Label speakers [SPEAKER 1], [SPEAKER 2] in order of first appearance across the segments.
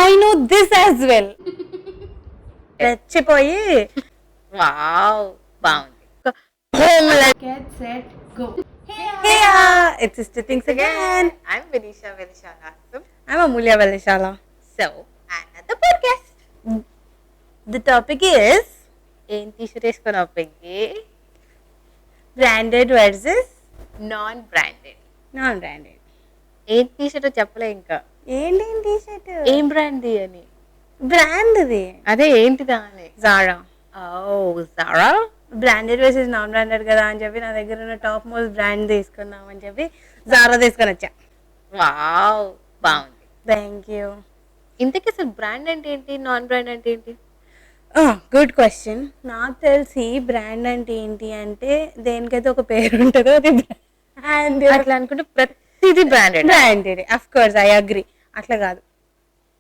[SPEAKER 1] I know this as well. రెచ్చిపోయి
[SPEAKER 2] wow బాగుంది.
[SPEAKER 3] Get set, go.
[SPEAKER 1] it's Sister Things again.
[SPEAKER 2] I'm Vinisha Nassim.
[SPEAKER 1] I'm Amulya Velishala.
[SPEAKER 2] So, another podcast.
[SPEAKER 1] The topic is
[SPEAKER 2] ఏం T shirt వేసుకున్నావు పెంకి?
[SPEAKER 1] branded versus
[SPEAKER 2] non branded.
[SPEAKER 1] non-branded.
[SPEAKER 2] ఏం T shirt చెప్పలే ఇంకా.
[SPEAKER 1] ఏంటి T-shirt?
[SPEAKER 2] ఏం brand అని?
[SPEAKER 1] బ్రాండ్ ఇది.
[SPEAKER 2] అదే ఏంటిదా అని?
[SPEAKER 1] Zara.
[SPEAKER 2] ఓ Zara.
[SPEAKER 1] Branded versus non branded కదా అని చెప్పి నా దగ్గర ఉన్న టాప్ మోస్ట్ బ్రాండ్ తీసుకుందాం అని చెప్పి జారా తీసుకొని వచ్చా.
[SPEAKER 2] వావ్ బాగుంది.
[SPEAKER 1] Thank you.
[SPEAKER 2] ఇంతకీ అసలు బ్రాండ్ అంటే ఏంటి, నాన్ బ్రాండ్ అంటే ఏంటి?
[SPEAKER 1] Good question. నాకు తెలిసి బ్రాండ్ అంటే ఏంటి అంటే దేనికైతే ఒక పేరు ఉంటుందో అది బ్రాండ్.
[SPEAKER 2] అట్లా అనుకుంటే ప్రతిదీ branded.
[SPEAKER 1] Branded of course, I agree. అట్లా కాదు.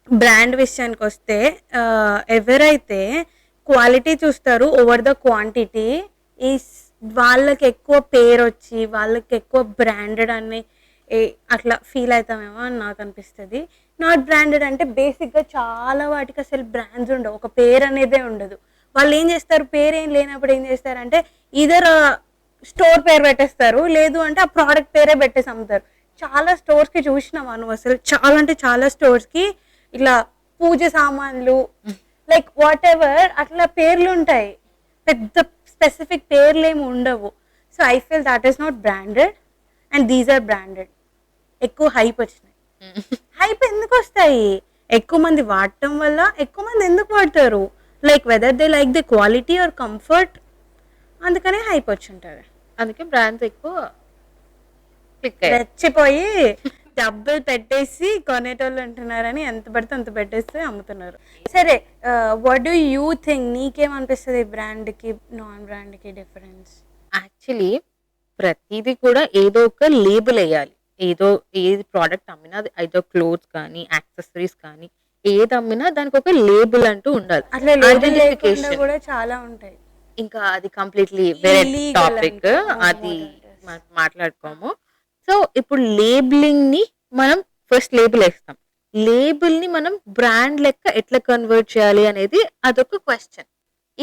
[SPEAKER 1] బ్రాండ్ విషయానికి వస్తే ఎవరైతే క్వాలిటీ చూస్తారు ఓవర్ ద క్వాంటిటీ, ఈ వాళ్ళకి ఎక్కువ పేరు వచ్చి వాళ్ళకి ఎక్కువ బ్రాండెడ్ అని అట్లా ఫీల్ అవుతామేమో అని నాకు అనిపిస్తుంది. నాట్ బ్రాండెడ్ అంటే బేసిక్గా చాలా వాటికి అసలు బ్రాండ్స్ ఉండవు, ఒక పేరు అనేదే ఉండదు. వాళ్ళు ఏం చేస్తారు, పేరు ఏం లేనప్పుడు ఏం చేస్తారంటే ఇదర్ స్టోర్ పేరు పెట్టేస్తారు, లేదు అంటే ఆ ప్రోడక్ట్ పేరే పెట్టేసి అమ్ముతారు. చాలా స్టోర్స్కి చూసినావా నువ్వు? అసలు చాలా అంటే చాలా స్టోర్స్కి ఇట్లా పూజ సామాన్లు లైక్ వాట్ ఎవర్ అట్లా పేర్లు ఉంటాయి, పెద్ద స్పెసిఫిక్ పేర్లు ఏమి ఉండవు. So I feel that is not branded and these are branded. ఎక్కువ హైప్ వచ్చినాయి. హైప్ ఎందుకు వస్తాయి? ఎక్కువ మంది వాడటం వల్ల. ఎక్కువ మంది ఎందుకు వాడతారు? Like whether they like the quality are comfort, అందుకనే హైప్ వచ్చి ఉంటుంది.
[SPEAKER 2] అందుకే బ్రాండ్స్ ఎక్కువ
[SPEAKER 1] రెచ్చిపోయి డబ్బులు పెట్టేసి కొనేటోళ్ళు అంటున్నారని ఎంత పడితే అంత పెట్టేస్తే అమ్ముతున్నారు. సరే, వాట్ డూ యూ థింక్? నీకేమనిపిస్తుంది బ్రాండ్కి నాన్ బ్రాండ్కి డిఫరెన్స్?
[SPEAKER 2] యాక్చువల్లీ ప్రతిదీ కూడా ఏదో ఒక లేబుల్ వేయాలి. ఏది ప్రోడక్ట్ అమ్మినా, అది ఏదో క్లోత్స్ కానీ యాక్సెసరీస్ కానీ ఏది అమ్మినా దానికి ఒక లేబుల్ అంటూ ఉండాలి.
[SPEAKER 1] అట్లా ఐడెంటిఫికేషన్ కూడా చాలా ఉంటాయి.
[SPEAKER 2] ఇంకా అది కంప్లీట్లీ వేరే
[SPEAKER 1] Illegal
[SPEAKER 2] టాపిక్,
[SPEAKER 1] అనుకో.
[SPEAKER 2] అది మనం మాట్లాడుకోము. సో ఇప్పుడు లేబులింగ్ ని మనం ఫస్ట్ లేబుల్ వేస్తాం. లేబుల్ ని మనం బ్రాండ్ లెక్క ఎట్లా కన్వర్ట్ చేయాలి అనేది అదొక క్వశ్చన్.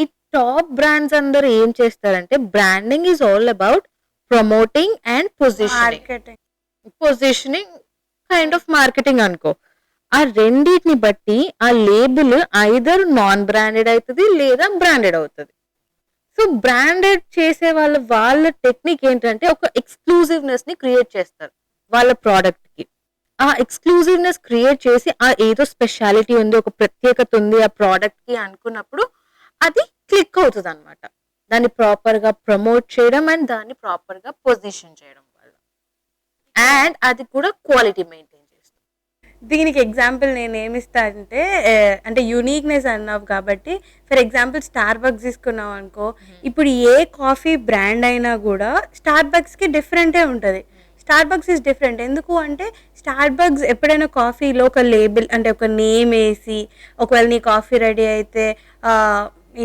[SPEAKER 2] ఈ టాప్ బ్రాండ్స్ అందరూ ఏం చేస్తారంటే, branding is all about promoting and positioning kind of marketing అనుకో. ఆ రెండింటిని బట్టి ఆ లేబుల్ ఐదర్ నాన్ బ్రాండెడ్ అవుతుంది లేదా బ్రాండెడ్ అవుతుంది. సో బ్రాండెడ్ చేసే వాళ్ళ టెక్నిక్ ఏంటంటే ఒక ఎక్స్క్లూజివ్నెస్ ని క్రియేట్ చేస్తారు వాళ్ళ ప్రోడక్ట్ కి. ఆ ఎక్స్క్లూజివ్నెస్ క్రియేట్ చేసి ఆ ఏదో స్పెషాలిటీ ఉంది, ఒక ప్రత్యేకత ఉంది ఆ ప్రోడక్ట్ కి అనుకున్నప్పుడు అది క్లిక్ అవుతుంది అనమాట. దాన్ని ప్రాపర్ గా ప్రమోట్ చేయడం అండ్ దాన్ని ప్రాపర్ గా పొజిషన్ చేయడం వల్ల, అండ్ అది కూడా క్వాలిటీ మెయింటైన్ చేస్తుంది.
[SPEAKER 1] దీనికి ఎగ్జాంపుల్ నేను ఏమిస్తా అంటే యూనిక్నెస్ అన్నావు కాబట్టి, ఫర్ ఎగ్జాంపుల్ స్టార్ బక్స్ తీసుకున్నావు అనుకో. ఇప్పుడు ఏ కాఫీ బ్రాండ్ అయినా కూడా స్టార్ బక్స్కి డిఫరెంటే ఉంటుంది. Starbucks is different. ఎందుకు అంటే స్టార్ బక్స్ ఎప్పుడైనా కాఫీలో ఒక లేబుల్ అంటే ఒక నేమ్ వేసి, ఒకవేళ నీ కాఫీ రెడీ అయితే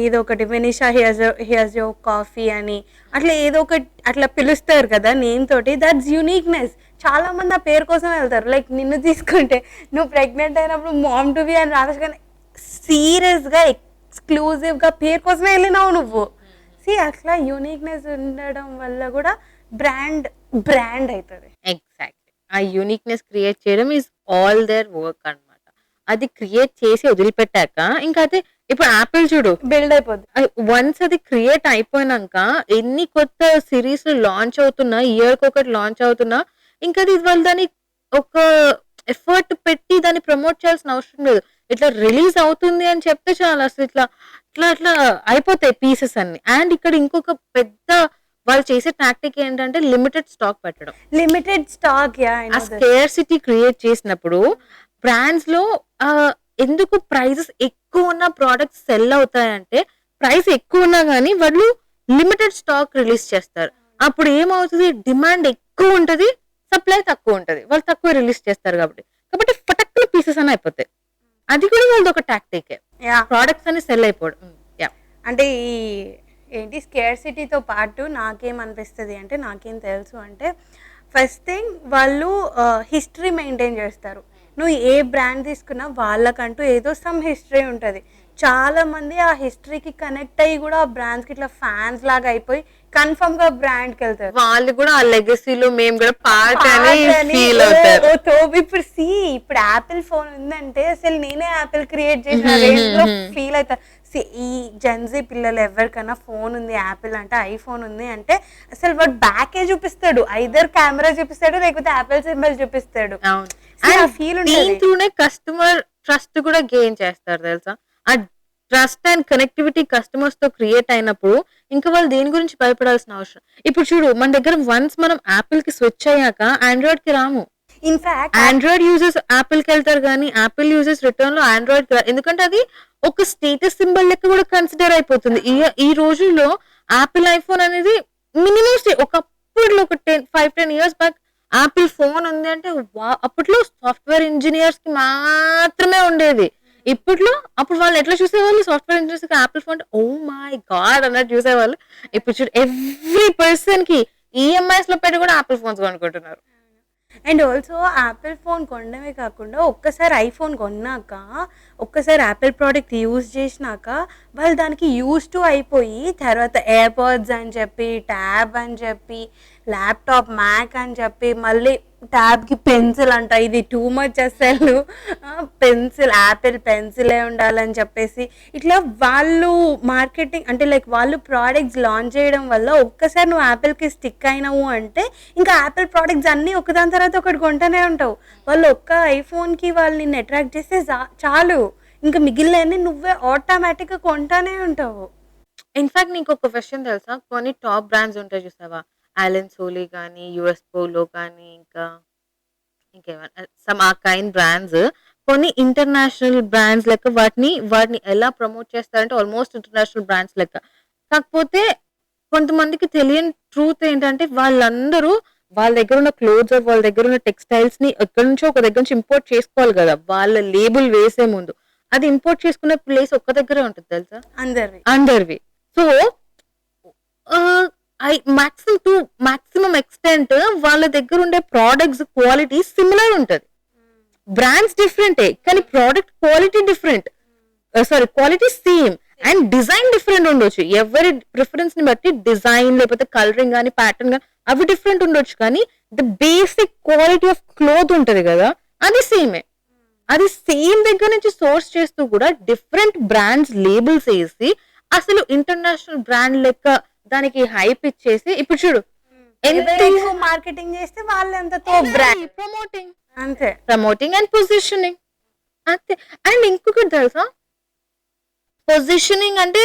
[SPEAKER 1] ఏదో ఒకటి వినిషా హియర్స్ యువర్ కాఫీ అని అట్లా ఏదో ఒకటి అట్లా పిలుస్తారు కదా నేమ్ తోటి. That's uniqueness. చాలా మంది ఆ పేరు కోసం వెళ్తారు. లైక్ నిన్ను తీసుకుంటే నువ్వు ప్రెగ్నెంట్ అయినప్పుడు మామ్ టు బి అని రావచ్చు, కానీ సీరియస్గా ఎక్స్క్లూజివ్గా పేరు కోసమే వెళ్ళినావు నువ్వు. అట్లా యూనిక్నెస్ ఉండడం వల్ల కూడా బ్రాండ్ అవుతుంది.
[SPEAKER 2] ఎగ్జాక్ట్లీ. ఆ యూనిక్నెస్ క్రియేట్ చేయడం ఈజ్ ఆల్ దేర్ వర్క్ అన్నమాట. అది క్రియేట్ చేసి వదిలిపెట్టాక ఇంకా అదే ఇప్పుడు యాపిల్ చూడు
[SPEAKER 1] బిల్డ్ అయిపోద్ది.
[SPEAKER 2] వన్స్ అది క్రియేట్ అయిపోయినాక ఎన్ని కొత్త సిరీస్ లాంచ్ అవుతున్నా, ఇయర్కి ఒకటి లాంచ్ అవుతున్నా, ఇంకా అది వాళ్ళు దాన్ని ఒక ఎఫర్ట్ పెట్టి దాన్ని ప్రమోట్ చేయాల్సిన అవసరం లేదు. ఇట్లా రిలీజ్ అవుతుంది అని చెప్తే చాలా అసలు ఇట్లా ఇట్లా ఇట్లా అయిపోతాయి పీసెస్ అన్ని. అండ్ ఇక్కడ ఇంకొక పెద్ద వాళ్ళు చేసే టాక్టిక్ ఏంటంటే లిమిటెడ్ స్టాక్ పెట్టడం.
[SPEAKER 1] లిమిటెడ్ స్టాక్
[SPEAKER 2] ఆ స్కేర్సిటీ క్రియేట్ చేసినప్పుడు బ్రాండ్స్ లో ఎందుకు ప్రైజెస్ ఎక్కువ ఉన్న ప్రోడక్ట్స్ సెల్ అవుతాయంటే, ప్రైస్ ఎక్కువ ఉన్నా కానీ వాళ్ళు లిమిటెడ్ స్టాక్ రిలీజ్ చేస్తారు. అప్పుడు ఏమవుతుంది, డిమాండ్ ఎక్కువ ఉంటది, సప్లై తక్కువ ఉంటది. వాళ్ళు తక్కువ రిలీజ్ చేస్తారు కాబట్టి పటక్కున పీసెస్ అని అయిపోతాయి. అది కూడా వాళ్ళది ఒక టాక్టిక్, ప్రోడక్ట్స్ అని సెల్ అయిపోవడం.
[SPEAKER 1] అంటే ఈ ఏంటి స్కేర్సిటీతో పాటు నాకేమనిపిస్తుంది అంటే, నాకేం తెలుసు అంటే, ఫస్ట్ థింగ్ వాళ్ళు హిస్టరీ మెయింటైన్ చేస్తారు. నువ్వు ఏ బ్రాండ్ తీసుకున్నా వాళ్ళకంటూ ఏదో సమ్ హిస్టరీ ఉంటుంది. చాలా మంది ఆ హిస్టరీకి కనెక్ట్ అయ్యి కూడా ఆ బ్రాండ్స్కి ఇట్లా ఫ్యాన్స్ లాగా అయిపోయి కన్ఫర్మ్ గా బ్రాండ్కి వెళ్తారు.
[SPEAKER 2] వాళ్ళు కూడా ఆ లెగసీలో మేము కూడా పార్ట్ అని
[SPEAKER 1] పార్ట్ అని
[SPEAKER 2] ఫీల్ అవుతారు.
[SPEAKER 1] ఇప్పుడు ఇప్పుడు యాపిల్ ఫోన్ ఉందంటే అసలు నేనే యాపిల్ క్రియేట్ చేసిన రేంజ్ లో ఫీల్ అవుతారు. ఈ జెన్జీ పిల్లలు ఎవరికైనా ఫోన్ ఉంది యాపిల్ అంటే ఐఫోన్ ఉంది అంటే అసలు వాడు బ్యాకే చూపిస్తాడు, ఐదర్ కెమెరా చూపిస్తాడు లేకపోతే యాపిల్ సింబల్ చూపిస్తాడు. ఫీల్
[SPEAKER 2] దీంట్లోనే కస్టమర్ ట్రస్ట్ కూడా గెయిన్ చేస్తారు తెలుసా. ఆ ట్రస్ట్ అండ్ కనెక్టివిటీ కస్టమర్స్ తో క్రియేట్ అయినప్పుడు ఇంకా వాళ్ళు దేని గురించి భయపడాల్సిన అవసరం. ఇప్పుడు చూడు, మన దగ్గర వన్స్ మనం యాపిల్ కి స్విచ్ అయ్యాక ఆండ్రాయిడ్ కి రాము.
[SPEAKER 1] ఇన్ఫాక్ట్
[SPEAKER 2] ఆండ్రాయిడ్ యూజర్స్ యాపిల్ కి వెళ్తారు కానీ యాపిల్ యూజర్స్ రిటర్న్ లో ఆండ్రాయిడ్ కి రారు. ఎందుకంటే అది ఒక స్టేటస్ సింబల్ లెక్క కూడా కన్సిడర్ అయిపోతుంది. ఈ రోజుల్లో యాపిల్ ఐఫోన్ అనేది మినిమం ఒకప్పుడు ఒక 5-10 years బ్యాక్ యాపిల్ ఫోన్ ఉంది అంటే అప్పట్లో సాఫ్ట్వేర్ ఇంజనీర్స్ కి మాత్రమే ఉండేది. అప్పుడు వాళ్ళు ఎట్లా చూసేవాళ్ళు, సాఫ్ట్వేర్ ఇంజనీర్స్ కి Apple phone oh my God అన్నట్టు చూసేవాళ్ళు. ఇప్పుడు చూడు, ఎవ్రీ పర్సన్ కి ఈఎంఐస్ లో పెట్టి కూడా యాపిల్ ఫోన్స్ కొనుక్కుంటున్నారు.
[SPEAKER 1] అండ్ ఆల్సో యాపిల్ ఫోన్ కొనడమే కాకుండా ఒక్కసారి ఐఫోన్ కొన్నాక ఒక్కసారి యాపిల్ ప్రోడక్ట్ యూజ్ చేసినాక వాళ్ళు దానికి యూజ్ టు అయిపోయి తర్వాత ఎయిర్పాడ్స్ అని చెప్పి, ట్యాబ్ అని చెప్పి, ల్యాప్టాప్ మ్యాక్ అని చెప్పి, మళ్ళీ ట్యాబ్కి పెన్సిల్ అంట, ఇది టూ మచ్ అసలు. పెన్సిల్ యాపిల్ పెన్సిలే ఉండాలని చెప్పేసి ఇట్లా వాళ్ళు మార్కెటింగ్ అంటే లైక్ వాళ్ళు ప్రోడక్ట్స్ లాంచ్ చేయడం వల్ల ఒక్కసారి నువ్వు యాపిల్కి స్టిక్ అయినావు అంటే ఇంకా యాపిల్ ప్రోడక్ట్స్ అన్నీ ఒకదాని తర్వాత ఒకటి కొంటూనే ఉంటావు. వాళ్ళు ఒక్క ఐఫోన్కి వాళ్ళు నిన్ను అట్రాక్ట్ చేస్తే చాలు, ఇంకా మిగిలినవన్నీ నువ్వే ఆటోమేటిక్గా కొంటానే ఉంటావు.
[SPEAKER 2] ఇన్ఫాక్ట్ నీకు ఒక క్వశ్చన్ తెలుసా, కొన్ని టాప్ బ్రాండ్స్ ఉంటాయి చూసావా, ఆలెన్ సోలీ కానీ, యుఎస్ పోలో కానీ, ఇంకేమైనా సమ్ ఆ కైండ్ బ్రాండ్స్, కొన్ని ఇంటర్నేషనల్ బ్రాండ్స్ లెక్క వాటిని ఎలా ప్రమోట్ చేస్తారంటే ఆల్మోస్ట్ ఇంటర్నేషనల్ బ్రాండ్స్ లెక్క. కాకపోతే కొంతమందికి తెలియని ట్రూత్ ఏంటంటే వాళ్ళందరూ వాళ్ళ దగ్గర ఉన్న క్లోత్స్, వాళ్ళ దగ్గర ఉన్న టెక్స్టైల్స్ ని ఎక్కడి నుంచో ఒక దగ్గర నుంచి ఇంపోర్ట్ చేసుకోవాలి కదా వాళ్ళ లేబుల్ వేసే ముందు. అది ఇంపోర్ట్ చేసుకునే ప్లేస్ ఒక్క దగ్గరే ఉంటుంది తెలుసా, అందరివి. సో మాక్సిమం ఎక్స్టెంట్ వాళ్ళ దగ్గర ఉండే ప్రోడక్ట్స్ క్వాలిటీ సిమిలర్ ఉంటది. బ్రాండ్స్ డిఫరెంటే కానీ product quality different, quality same and design different ఉండొచ్చు. ఎవరి ప్రిఫరెన్స్ ని బట్టి డిజైన్ లేకపోతే కలరింగ్ కానీ ప్యాటర్న్ కానీ అవి డిఫరెంట్ ఉండొచ్చు, కానీ the basic quality of cloth ఉంటది కదా అది సేమే. అది సేమ్ దగ్గర నుంచి సోర్స్ చేస్తూ కూడా డిఫరెంట్ బ్రాండ్స్ లేబుల్స్ వేసి అసలు ఇంటర్నేషనల్ బ్రాండ్ లెక్క దానికి హైప్ ఇచ్చేసి, ఇప్పుడు చూడు
[SPEAKER 1] ఎంత మార్కెటింగ్ చేస్తే వాళ్ళంతతో బ్రాండ్
[SPEAKER 2] ప్రమోటింగ్ అండ్ పొజిషనింగ్ అంతే. అండ్ ఇంకొకటి తెలుసా, పొజిషనింగ్ అంటే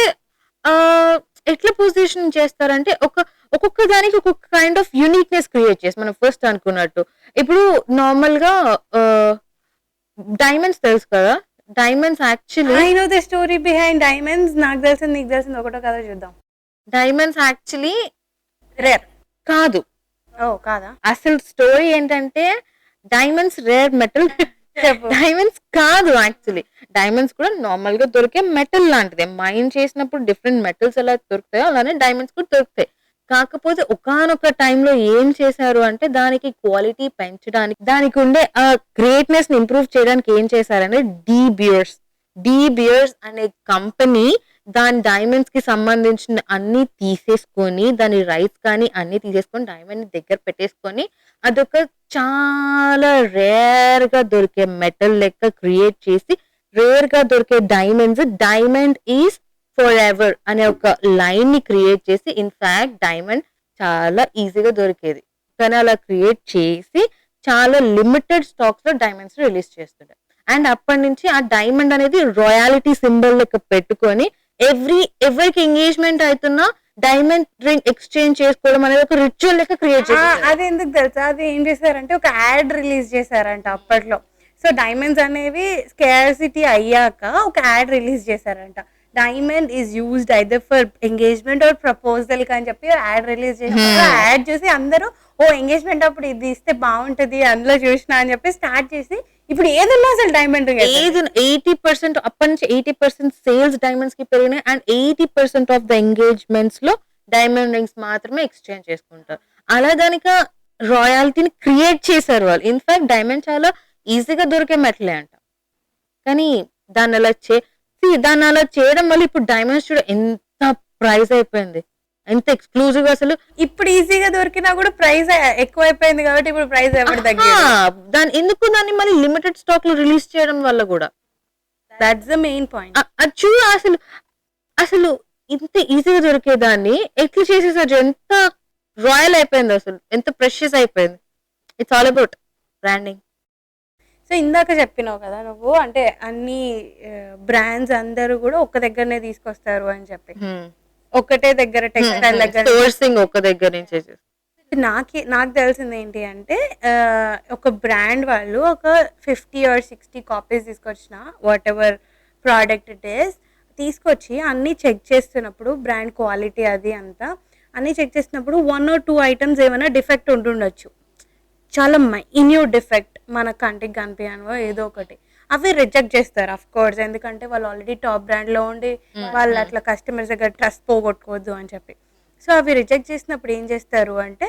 [SPEAKER 2] ఎట్లా పొజిషనింగ్ చేస్తారంటే ఒక్కొక్క దానికి ఒక్కొక్క కైండ్ ఆఫ్ యూనిక్నెస్ క్రియేట్ చేసి, మనం ఫస్ట్ అనుకున్నట్టు ఇప్పుడు నార్మల్ గా డైమండ్స్ తెలుసు కదా, diamonds actually
[SPEAKER 1] I know the story behind diamonds. నాకు తెలిసింది నీకు తెలిసింది ఒకటో కదా చూద్దాం.
[SPEAKER 2] డైమండ్స్ యాక్చువల్లీ
[SPEAKER 1] రేర్
[SPEAKER 2] కాదు.
[SPEAKER 1] కాదా?
[SPEAKER 2] అసలు స్టోరీ ఏంటంటే డైమండ్స్ రేర్ మెటల్. డైమండ్స్ కాదు, యాక్చువల్లీ డైమండ్స్ కూడా నార్మల్ గా దొరికే మెటల్ లాంటిదే. మైన్ చేసినప్పుడు డిఫరెంట్ మెటల్స్ ఎలా దొరుకుతాయో అలానే డైమండ్స్ కూడా దొరుకుతాయి. కాకపోతే ఒకానొక టైంలో ఏం చేశారు అంటే దానికి క్వాలిటీ పెంచడానికి, దానికి ఉండే ఆ గ్రేట్నెస్ ని ఇంప్రూవ్ చేయడానికి ఏం చేశారంటే డి బియర్స్ అనే కంపెనీ దాని డైమండ్స్ కి సంబంధించిన అన్ని తీసేసుకొని, దాని రైట్స్ కానీ అన్ని తీసేసుకొని డైమండ్ ని దగ్గర పెట్టేసుకొని అదొక చాలా రేర్ గా దొరికే మెటల్ లెక్క క్రియేట్ చేసి, రేర్ గా దొరికే డైమండ్ ఈజ్ ఫర్ ఎవర్ అనే ఒక లైన్ ని క్రియేట్ చేసి, ఇన్ఫాక్ట్ డైమండ్ చాలా ఈజీగా దొరికేది కానీ అలా క్రియేట్ చేసి చాలా లిమిటెడ్ స్టాక్స్ లో డైమండ్స్ రిలీజ్ చేస్తుండే. అండ్ అప్పటి నుంచి ఆ డైమండ్ అనేది రాయల్టీ సింబల్ లెక్క పెట్టుకొని ఎవరికి ఎంగేజ్మెంట్ అవుతున్నా డైమండ్ రింగ్ ఎక్స్చేంజ్ చేసుకోవడం అనేది ఒక రిచువల్ లెక్క క్రియేట్ చేశారు.
[SPEAKER 1] అది ఎందుకు తెలుసా, అది ఏం చేశారంటే ఒక యాడ్ రిలీజ్ చేశారంట అప్పట్లో. సో డైమండ్స్ అనేవి స్కేర్సిటీ అయ్యాక ఒక యాడ్ రిలీజ్ చేశారంట. Diamond is used either for engagement or proposal అని చెప్పి యాడ్ రిలీజ్ చేశారు. యాడ్ చూసి అందరూ ఎంగేజ్మెంట్ అప్పుడు ఇది ఇస్తే బాగుంటది అందులో చూసిన అని చెప్పి స్టార్ట్ చేసి ఇప్పుడు ఏదన్నా అసలు డైమండ్
[SPEAKER 2] 80% అప్పటి నుంచి 80% సేల్స్ డైమండ్స్ కి పెరిగినాయి. అండ్ 80% ఆఫ్ ద ఎంగేజ్మెంట్స్ లో డైమండ్ రింగ్స్ మాత్రమే ఎక్స్చేంజ్ చేసుకుంటారు. అలా దానికి రాయల్టీని క్రియేట్ చేశారు వాళ్ళు. ఇన్ఫాక్ట్ డైమండ్ చాలా ఈజీగా దొరికే మెటలే అంట. కానీ దాన్ని అలా చేయడం వల్ల ఇప్పుడు డైమండ్స్ చూడ ఎంత ప్రైస్ అయిపోయింది, ఎంత ఎక్స్క్లూజివ్ అసలు.
[SPEAKER 1] ఇప్పుడు ఈజీగా దొరికినా కూడా ప్రైస్ ఎక్కువైపోయింది కాబట్టి ఇప్పుడు ప్రైస్ ఎవరు తగ్గింది.
[SPEAKER 2] దాన్ని మళ్ళీ లిమిటెడ్ స్టాక్ లో రిలీజ్ చేయడం వల్ల కూడా
[SPEAKER 1] దట్స్ ద మెయిన్ పాయింట్.
[SPEAKER 2] అది చూడు అసలు ఇంత ఈజీగా దొరికేదాన్ని ఎట్లా చేసేసారు, ఎంత రాయల్ అయిపోయింది అసలు, ఎంత ప్రెషియస్ అయిపోయింది. It's all about branding.
[SPEAKER 1] So ఇందాక చెప్పినావు కదా నువ్వు, అంటే అన్ని బ్రాండ్స్ అందరూ కూడా ఒక్క దగ్గరనే తీసుకొస్తారు అని చెప్పి, ఒక్కటే దగ్గర టెక్స్టైల్ దగ్గర
[SPEAKER 2] సోర్సింగ్ ఒక్క దగ్గర నుంచి.
[SPEAKER 1] నాకు తెలిసింది ఏంటి అంటే ఒక బ్రాండ్ వాళ్ళు ఒక 50 or 60 కాపీస్ తీసుకొచ్చిన what ever product it is తీసుకొచ్చి అన్నీ చెక్ చేస్తున్నప్పుడు బ్రాండ్ క్వాలిటీ అది అంతా అన్నీ చెక్ చేసినప్పుడు 1 or 2 ఐటమ్స్ ఏమైనా డిఫెక్ట్ ఉంటుండొచ్చు, చాలా మైన్యూట్ డిఫెక్ట్, మన కంటికి కనిపించనో ఏదో ఒకటి, అవి రిజెక్ట్ చేస్తారు అఫ్ కోర్స్. ఎందుకంటే వాళ్ళు ఆల్రెడీ టాప్ బ్రాండ్లో ఉండి వాళ్ళు అట్లా కస్టమర్స్ దగ్గర ట్రస్ట్ పోగొట్టుకోవద్దు అని చెప్పి. సో అవి రిజెక్ట్ చేసినప్పుడు ఏం చేస్తారు అంటే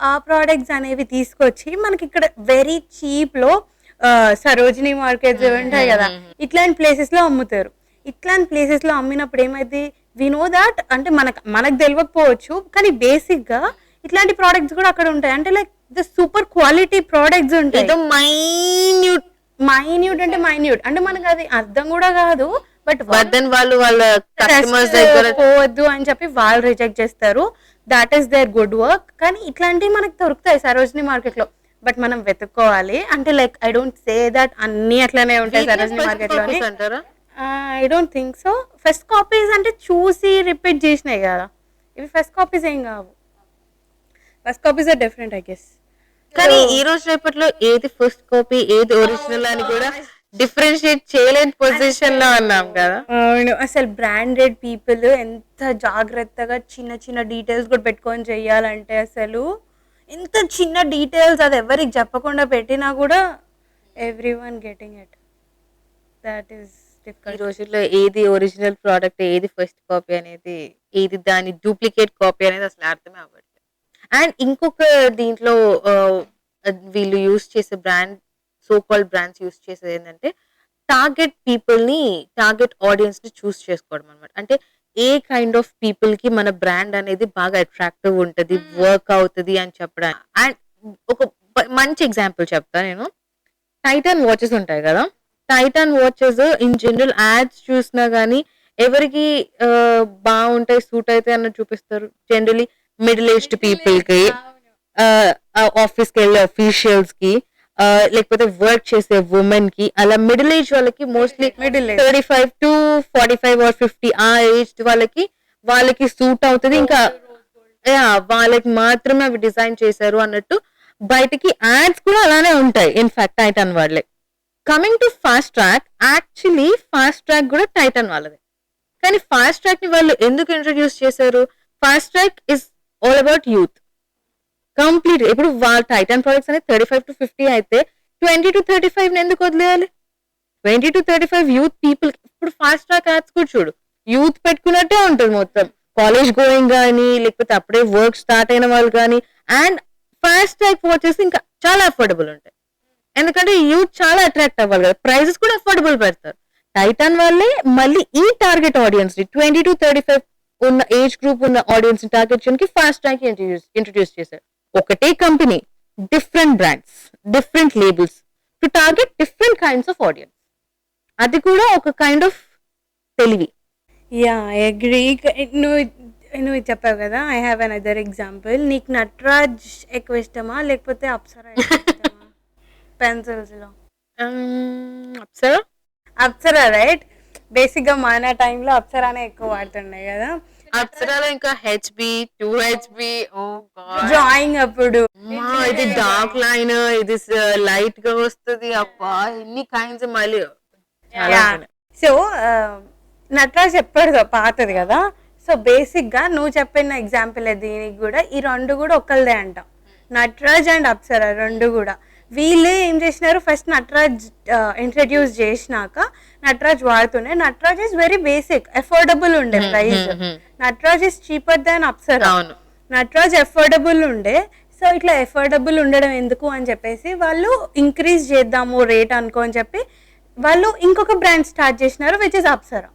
[SPEAKER 1] ఆ ప్రోడక్ట్స్ అనేవి తీసుకొచ్చి మనకి ఇక్కడ వెరీ చీప్లో సరోజినీ మార్కెట్స్ ఉంటాయి కదా, ఇట్లాంటి ప్లేసెస్లో అమ్ముతారు. ఇట్లాంటి ప్లేసెస్లో అమ్మినప్పుడు ఏమైంది, వి నో దాట్, అంటే మనకు తెలియకపోవచ్చు కానీ బేసిక్గా ఇట్లాంటి ప్రోడక్ట్స్ కూడా అక్కడ ఉంటాయి. అంటే like the super quality products ఉంటాయి. మైన్యూట్ అంటే మనకు అది అర్థం కూడా కాదు, బట్
[SPEAKER 2] వాళ్ళ కస్టమర్స్ దగ్గర
[SPEAKER 1] పోవద్దు అని చెప్పి వాళ్ళు రిజెక్ట్ చేస్తారు. That is their good work. కానీ ఇట్లాంటివి మనకు దొరుకుతాయి సరోజినీ మార్కెట్ లో, బట్ మనం వెతుక్కోవాలి. అంటే like I don't say that అన్ని అట్లనే ఉంటాయి సరోజినీ మార్కెట్ లో, I don't think so. First copies అంటే చూసి రిపీట్ చేసినాయి కదా, ఇవి ఫస్ట్ కాపీస్ ఏం కావు. First copies are different I guess.
[SPEAKER 2] కానీ ఈ రోజు రేపట్లో ఏది ఫస్ట్ కాపీ ఏది ఒరిజినల్ అని కూడా డిఫరెన్షియేట్ చేయలేని పొజిషన్ లో ఉన్నాం కదా.
[SPEAKER 1] అవును, అసలు బ్రాండెడ్ పీపుల్ ఎంత జాగ్రత్తగా చిన్న చిన్న డీటెయిల్స్ కూడా పెట్టుకొని చెయ్యాలంటే, అసలు ఎంత చిన్న డీటెయిల్స్ అది ఎవరికి చెప్పకుండా పెట్టినా కూడా everyone getting it. That is
[SPEAKER 2] ఈ రోజుల్లో ఏది ఒరిజినల్ ప్రోడక్ట్ ఏది ఫస్ట్ కాపీ అనేది, ఏది దాని డూప్లికేట్ కాపీ అనేది అసలు అర్థమే అవ్వట్లేదు. అండ్ ఇంకొక దీంట్లో వీళ్ళు యూస్ చేసే సో కాల్డ్ బ్రాండ్స్ యూస్ చేసేది ఏంటంటే టార్గెట్ ఆడియన్స్ ని చూస్ చేసుకోవడం అనమాట. అంటే ఏ కైండ్ ఆఫ్ పీపుల్ కి మన బ్రాండ్ అనేది బాగా అట్రాక్టివ్ ఉంటుంది, వర్క్ అవుతుంది అని చెప్పడానికి. అండ్ ఒక మంచి ఎగ్జాంపుల్ చెప్తా నేను. టైటాన్ వాచెస్ ఉంటాయి కదా, Titan watches in general ads చూసినా గానీ ఎవరికి బాగుంటాయి, సూట్ అవుతాయి అన్నది చూపిస్తారు. జనరలీ మిడిల్ ఏజ్డ్ పీపుల్ కి, ఆఫీస్ కి వెళ్ళే అఫీషియల్స్ కి, లేకపోతే వర్క్ చేసే ఉమెన్ కి, అలా మిడిల్ ఏజ్ వాళ్ళకి మోస్ట్లీ 35 to 45 or 50 ఆ ఏజ్ వాళ్ళకి సూట్ అవుతుంది. ఇంకా వాళ్ళకి మాత్రమే అవి డిజైన్ చేశారు అన్నట్టు బయటికి యాడ్స్ కూడా అలానే ఉంటాయి. ఇన్ఫాక్ట్ టైటాన్ వాళ్ళే. Coming to fast track, actually fast track కూడా టైటాన్ వాళ్ళదే. కానీ ఫాస్ట్ ట్రాక్ ని వాళ్ళు ఎందుకు ఇంట్రడ్యూస్ చేశారు? Fast track is all about youth complete. ఇప్పుడు వాళ్ళ టైటాన్ ప్రొడక్ట్స్ అనేది 35 to 50 అయితే 20 to 35 ఎందుకు వదిలేయాలి? 20 to 35 యూత్ పీపుల్. ఇప్పుడు ఫాస్ట్ ట్రాక్ యాడ్స్ కూడా చూడు, యూత్ పెట్టుకున్నట్టే ఉంటుంది మొత్తం. కాలేజ్ గోయింగ్ కానీ, లేకపోతే అప్పుడే వర్క్ స్టార్ట్ అయిన వాళ్ళు కానీ. అండ్ ఫాస్ట్ ట్రాక్ వాచెస్ ఇంకా చాలా అఫోర్డబుల్ ఉంటాయి, ఎందుకంటే యూత్ చాలా అట్రాక్ట్ అవ్వాలి కదా, ప్రైజెస్ కూడా అఫోర్డబుల్ పెడతారు. టైటాన్ వాళ్ళే మళ్ళీ ఈ టార్గెట్ ఆడియన్స్ ని 20 to 35 ఉన్న ఏజ్ గ్రూప్ ఉన్న ఆడియన్స్ ని టార్గెట్ చేయడానికి ఫాస్ట్ ట్రాక్ ఇంట్రడ్యూస్ చేశారు. ఒకటే company, different brands, different labels to target different kinds of audience. అది కూడా ఒక కైండ్ ఆఫ్ తెలివి.
[SPEAKER 1] Yeah, I agree. నువ్వు చెప్పావు కదా, ఐ హ్యావ్ అనదర్ ఎగ్జాంపుల్. నీకు నటరాజ్ ఎక్కువ ఇష్టమా లేకపోతే అప్సరా ఇష్టమా పెన్సిల్స్ లో? అప్సరా రైట్. బేసిక్ గా మన టైంలో అప్సరానే ఎక్కువ వాడుతుండే కదా.
[SPEAKER 2] అప్సరాలో ఇంకా HB 2HB
[SPEAKER 1] డ్రాయింగ్ అప్పుడు
[SPEAKER 2] ఇది డార్క్ లైన్, ఇది లైట్ గా వస్తుంది. అబ్బా ఎన్ని కైండ్స్ మళ్ళీ.
[SPEAKER 1] సో నటరాజ్ ఎప్పటిదో పాతది కదా. సో బేసిక్ గా నువ్వు చెప్పిన ఎగ్జాంపుల్ దీనికి కూడా ఈ రెండు కూడా ఒక్కళ్ళదే అంట, నటరాజ్ అండ్ అప్సరా రెండు కూడా. వీళ్ళే ఏం చేసినారు, ఫస్ట్ నటరాజ్ ఇంట్రడ్యూస్ చేసినాక నటరాజ్ వాడుతుండే. Nataraj is very basic, affordable ఉండే price. Nataraj is cheaper than Apsara. Nataraj affordable ఉండే. సో ఇట్లా ఎఫోర్డబుల్ ఉండడం ఎందుకు అని చెప్పేసి వాళ్ళు ఇంక్రీజ్ చేద్దాము రేట్ అనుకో అని చెప్పి వాళ్ళు ఇంకొక బ్రాండ్ స్టార్ట్ చేసినారు which is Apsara.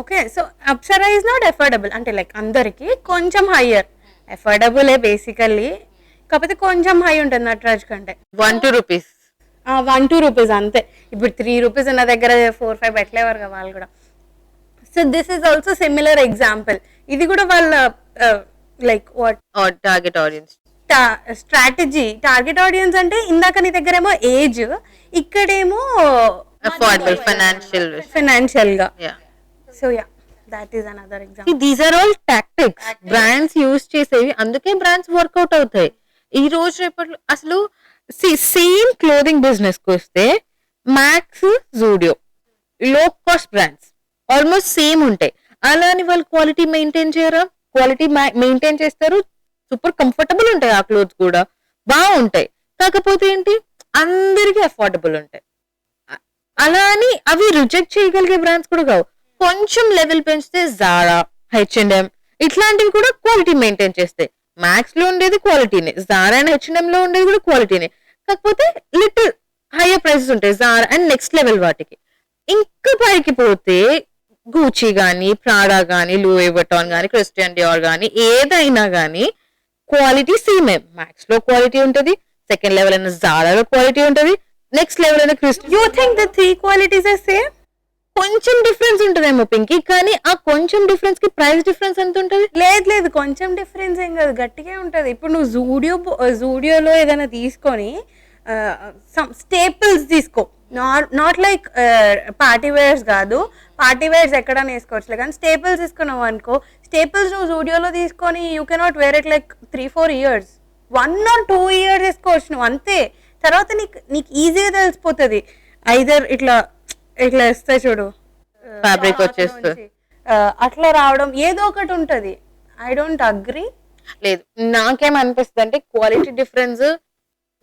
[SPEAKER 1] Okay, so Apsara is not affordable అంటే లైక్ అందరికి కొంచెం హయ్యర్, ఎఫోర్డబులే బేసికల్లీ, కాకపోతే కొంచెం హై ఉంటుంది నటరాజ్ కంటే.
[SPEAKER 2] 1-2 రూపీస్
[SPEAKER 1] 1-2 రూపీస్ అంతే. ఇప్పుడు 3 రూపీస్ ఉన్న దగ్గర 4-5 పెట్టలేవారు కదా వాళ్ళు కూడా. So this is also similar example. ఇది కూడా వాళ్ళ like what
[SPEAKER 2] target audience
[SPEAKER 1] strategy. Target audience అంటే ఇందాక నీ దగ్గర ఏమో ఏజ్, ఇక్కడేమో
[SPEAKER 2] అఫోర్డబుల్
[SPEAKER 1] ఫైనాన్షియల్ గా.
[SPEAKER 2] Yeah.
[SPEAKER 1] So yeah, that is another example.
[SPEAKER 2] These are all tactics brands use చేసేవి, అందుకే బ్రాండ్స్ వర్కౌట్ అవుతాయి. ఈ రోజు రేపట్లో అసలు సేమ్ క్లోదింగ్ బిజినెస్ కి వస్తే మ్యాక్స్, జూడియో లో కాస్ట్ బ్రాండ్స్ ఆల్మోస్ట్ సేమ్ ఉంటాయి. అలానే వాళ్ళు క్వాలిటీ మెయింటైన్ చేయరా? క్వాలిటీ మెయింటైన్ చేస్తారు, సూపర్ కంఫర్టబుల్ ఉంటాయి, ఆ క్లోత్స్ కూడా బాగుంటాయి. కాకపోతే ఏంటి, అందరికీ అఫోర్డబుల్ ఉంటాయి. అలా అని అవి రిజెక్ట్ చేయగలిగే బ్రాండ్స్ కూడా కావు. కొంచెం లెవెల్ పెంచితే జారా, H&M ఇట్లాంటివి కూడా క్వాలిటీ మెయింటైన్ చేస్తాయి. మ్యాక్స్ లో ఉండేది క్వాలిటీనే, జారా అండ్ H&M లో ఉండేది కూడా క్వాలిటీనే, కాకపోతే లిటిల్ హైయర్ ప్రైసెస్ ఉంటాయి జారా అండ్ నెక్స్ట్ లెవెల్ వాటికి. ఇంకా పైకి పోతే గూచీ గానీ, ప్రాడా గానీ, లూయి విటాన్ గానీ, క్రిస్టియన్ డియోర్ గానీ, ఏదైనా గానీ క్వాలిటీ సేమే. మ్యాక్స్ లో క్వాలిటీ ఉంటది, సెకండ్ లెవెల్ అయిన జారాలో క్వాలిటీ ఉంటది, నెక్స్ట్ లెవెల్ అయిన Christian.
[SPEAKER 1] You think the 3 qualities are same?
[SPEAKER 2] కొంచెం డిఫరెన్స్ ఉంటదేమో పింకీ, కానీ ఆ కొంచెం డిఫరెన్స్ కి ప్రైస్ డిఫరెన్స్ ఎంత ఉంటది?
[SPEAKER 1] లేదు కొంచెం డిఫరెన్స్ ఏం కాదు, గట్టిగా ఉంటది. ఇప్పుడు నువ్వు జూడియోలో ఏదైనా తీసుకొని స్టేపుల్స్ తీసుకో, నాట్ లైక్ పార్టీ వేర్స్ కాదు, పార్టీ వేర్స్ ఎక్కడైనా వేసుకోవచ్చులే, కానీ స్టేపుల్స్ తీసుకున్నావు అనుకో, స్టేపుల్స్ నువ్వు జూడియోలో తీసుకొని you cannot wear it like 3-4 years, 1 or 2 years వేసుకోవచ్చు నువ్వు అంతే. తర్వాత నీకు ఈజీగా తెలిసిపోతుంది. ఐదర్ ఇట్లా వేస్తే చూడు
[SPEAKER 2] ఫ్యాబ్రిక్ వచ్చేస్తుంది,
[SPEAKER 1] అట్లా రావడం ఏదో ఒకటి ఉంటది. I don't agree.
[SPEAKER 2] లేదు, నాకేమనిపిస్తుంది అంటే క్వాలిటీ డిఫరెన్స్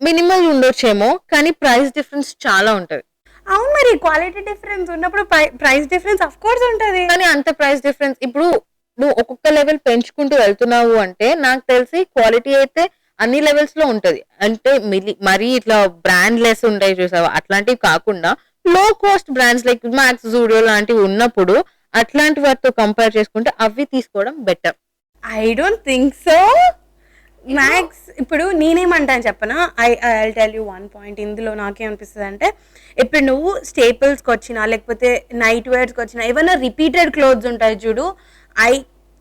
[SPEAKER 2] మినిమల్ ఉండొచ్చేమో, కానీ ప్రైస్ డిఫరెన్స్ చాలా ఉంటది.
[SPEAKER 1] అవును, మరి క్వాలిటీ డిఫరెన్స్ ఉన్నప్పుడు ప్రైస్ డిఫరెన్స్ అఫ్ కోర్స్ ఉంటది,
[SPEAKER 2] కానీ అంత ప్రైస్ డిఫరెన్స్ ఇప్పుడు నువ్వు ఒక్కొక్క లెవెల్ పెంచుకుంటూ వెళ్తున్నావు అంటే నాకు తెలిసి క్వాలిటీ అయితే అన్ని లెవెల్స్ లో ఉంటది. అంటే మరీ ఇట్లా బ్రాండ్ లెస్ ఉంటాయి చూసావా, అట్లాంటివి కాకుండా లో cost brands like max, Zudio లాంటివి ఉన్నప్పుడు అట్లాంటి వాటితో కంపేర్ చేసుకుంటే అవి తీసుకోవడం better.
[SPEAKER 1] I don't think so. Max ఇప్పుడు నేనేమంటాను చెప్పనా, ఐ టెల్ యూ 1 point. ఇందులో నాకేమనిపిస్తుంది అంటే, ఇప్పుడు నువ్వు స్టేపుల్స్కి వచ్చినా లేకపోతే నైట్ వేర్స్కి వచ్చినా ఏమైనా రిపీటెడ్ క్లోత్స్ ఉంటాయి చూడు, I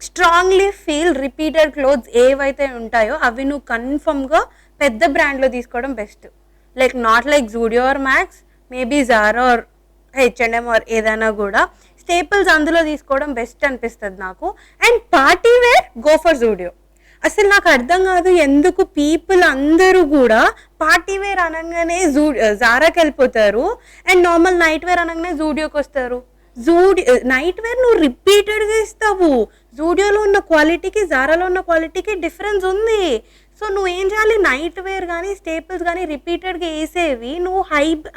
[SPEAKER 1] strongly feel repeated clothes ఏవైతే ఉంటాయో అవి నువ్వు కన్ఫర్మ్గా పెద్ద బ్రాండ్లో తీసుకోవడం best. Like not like Zudio or Max, maybe Zara or H&M or ఏదైనా కూడా స్టేపుల్స్ అందులో తీసుకోవడం బెస్ట్ అనిపిస్తుంది నాకు. And party wear go for Zudio. అసలు నాకు అర్థం కాదు ఎందుకు పీపుల్ అందరూ కూడా పార్టీ వేర్ అనగానే జారాకి వెళ్ళిపోతారు అండ్ నార్మల్ నైట్ వేర్ అనగానే జూడియోకి వస్తారు. నైట్ వేర్ నువ్వు రిపీటెడ్గా ఇస్తావు, జూడియోలో ఉన్న క్వాలిటీకి జారాలో ఉన్న క్వాలిటీకి డిఫరెన్స్ ఉంది. సో నువ్వు ఏం చేయాలి, నైట్ వేర్ కానీ స్టేపుల్స్ కానీ రిపీటెడ్గా వేసేవి నువ్వు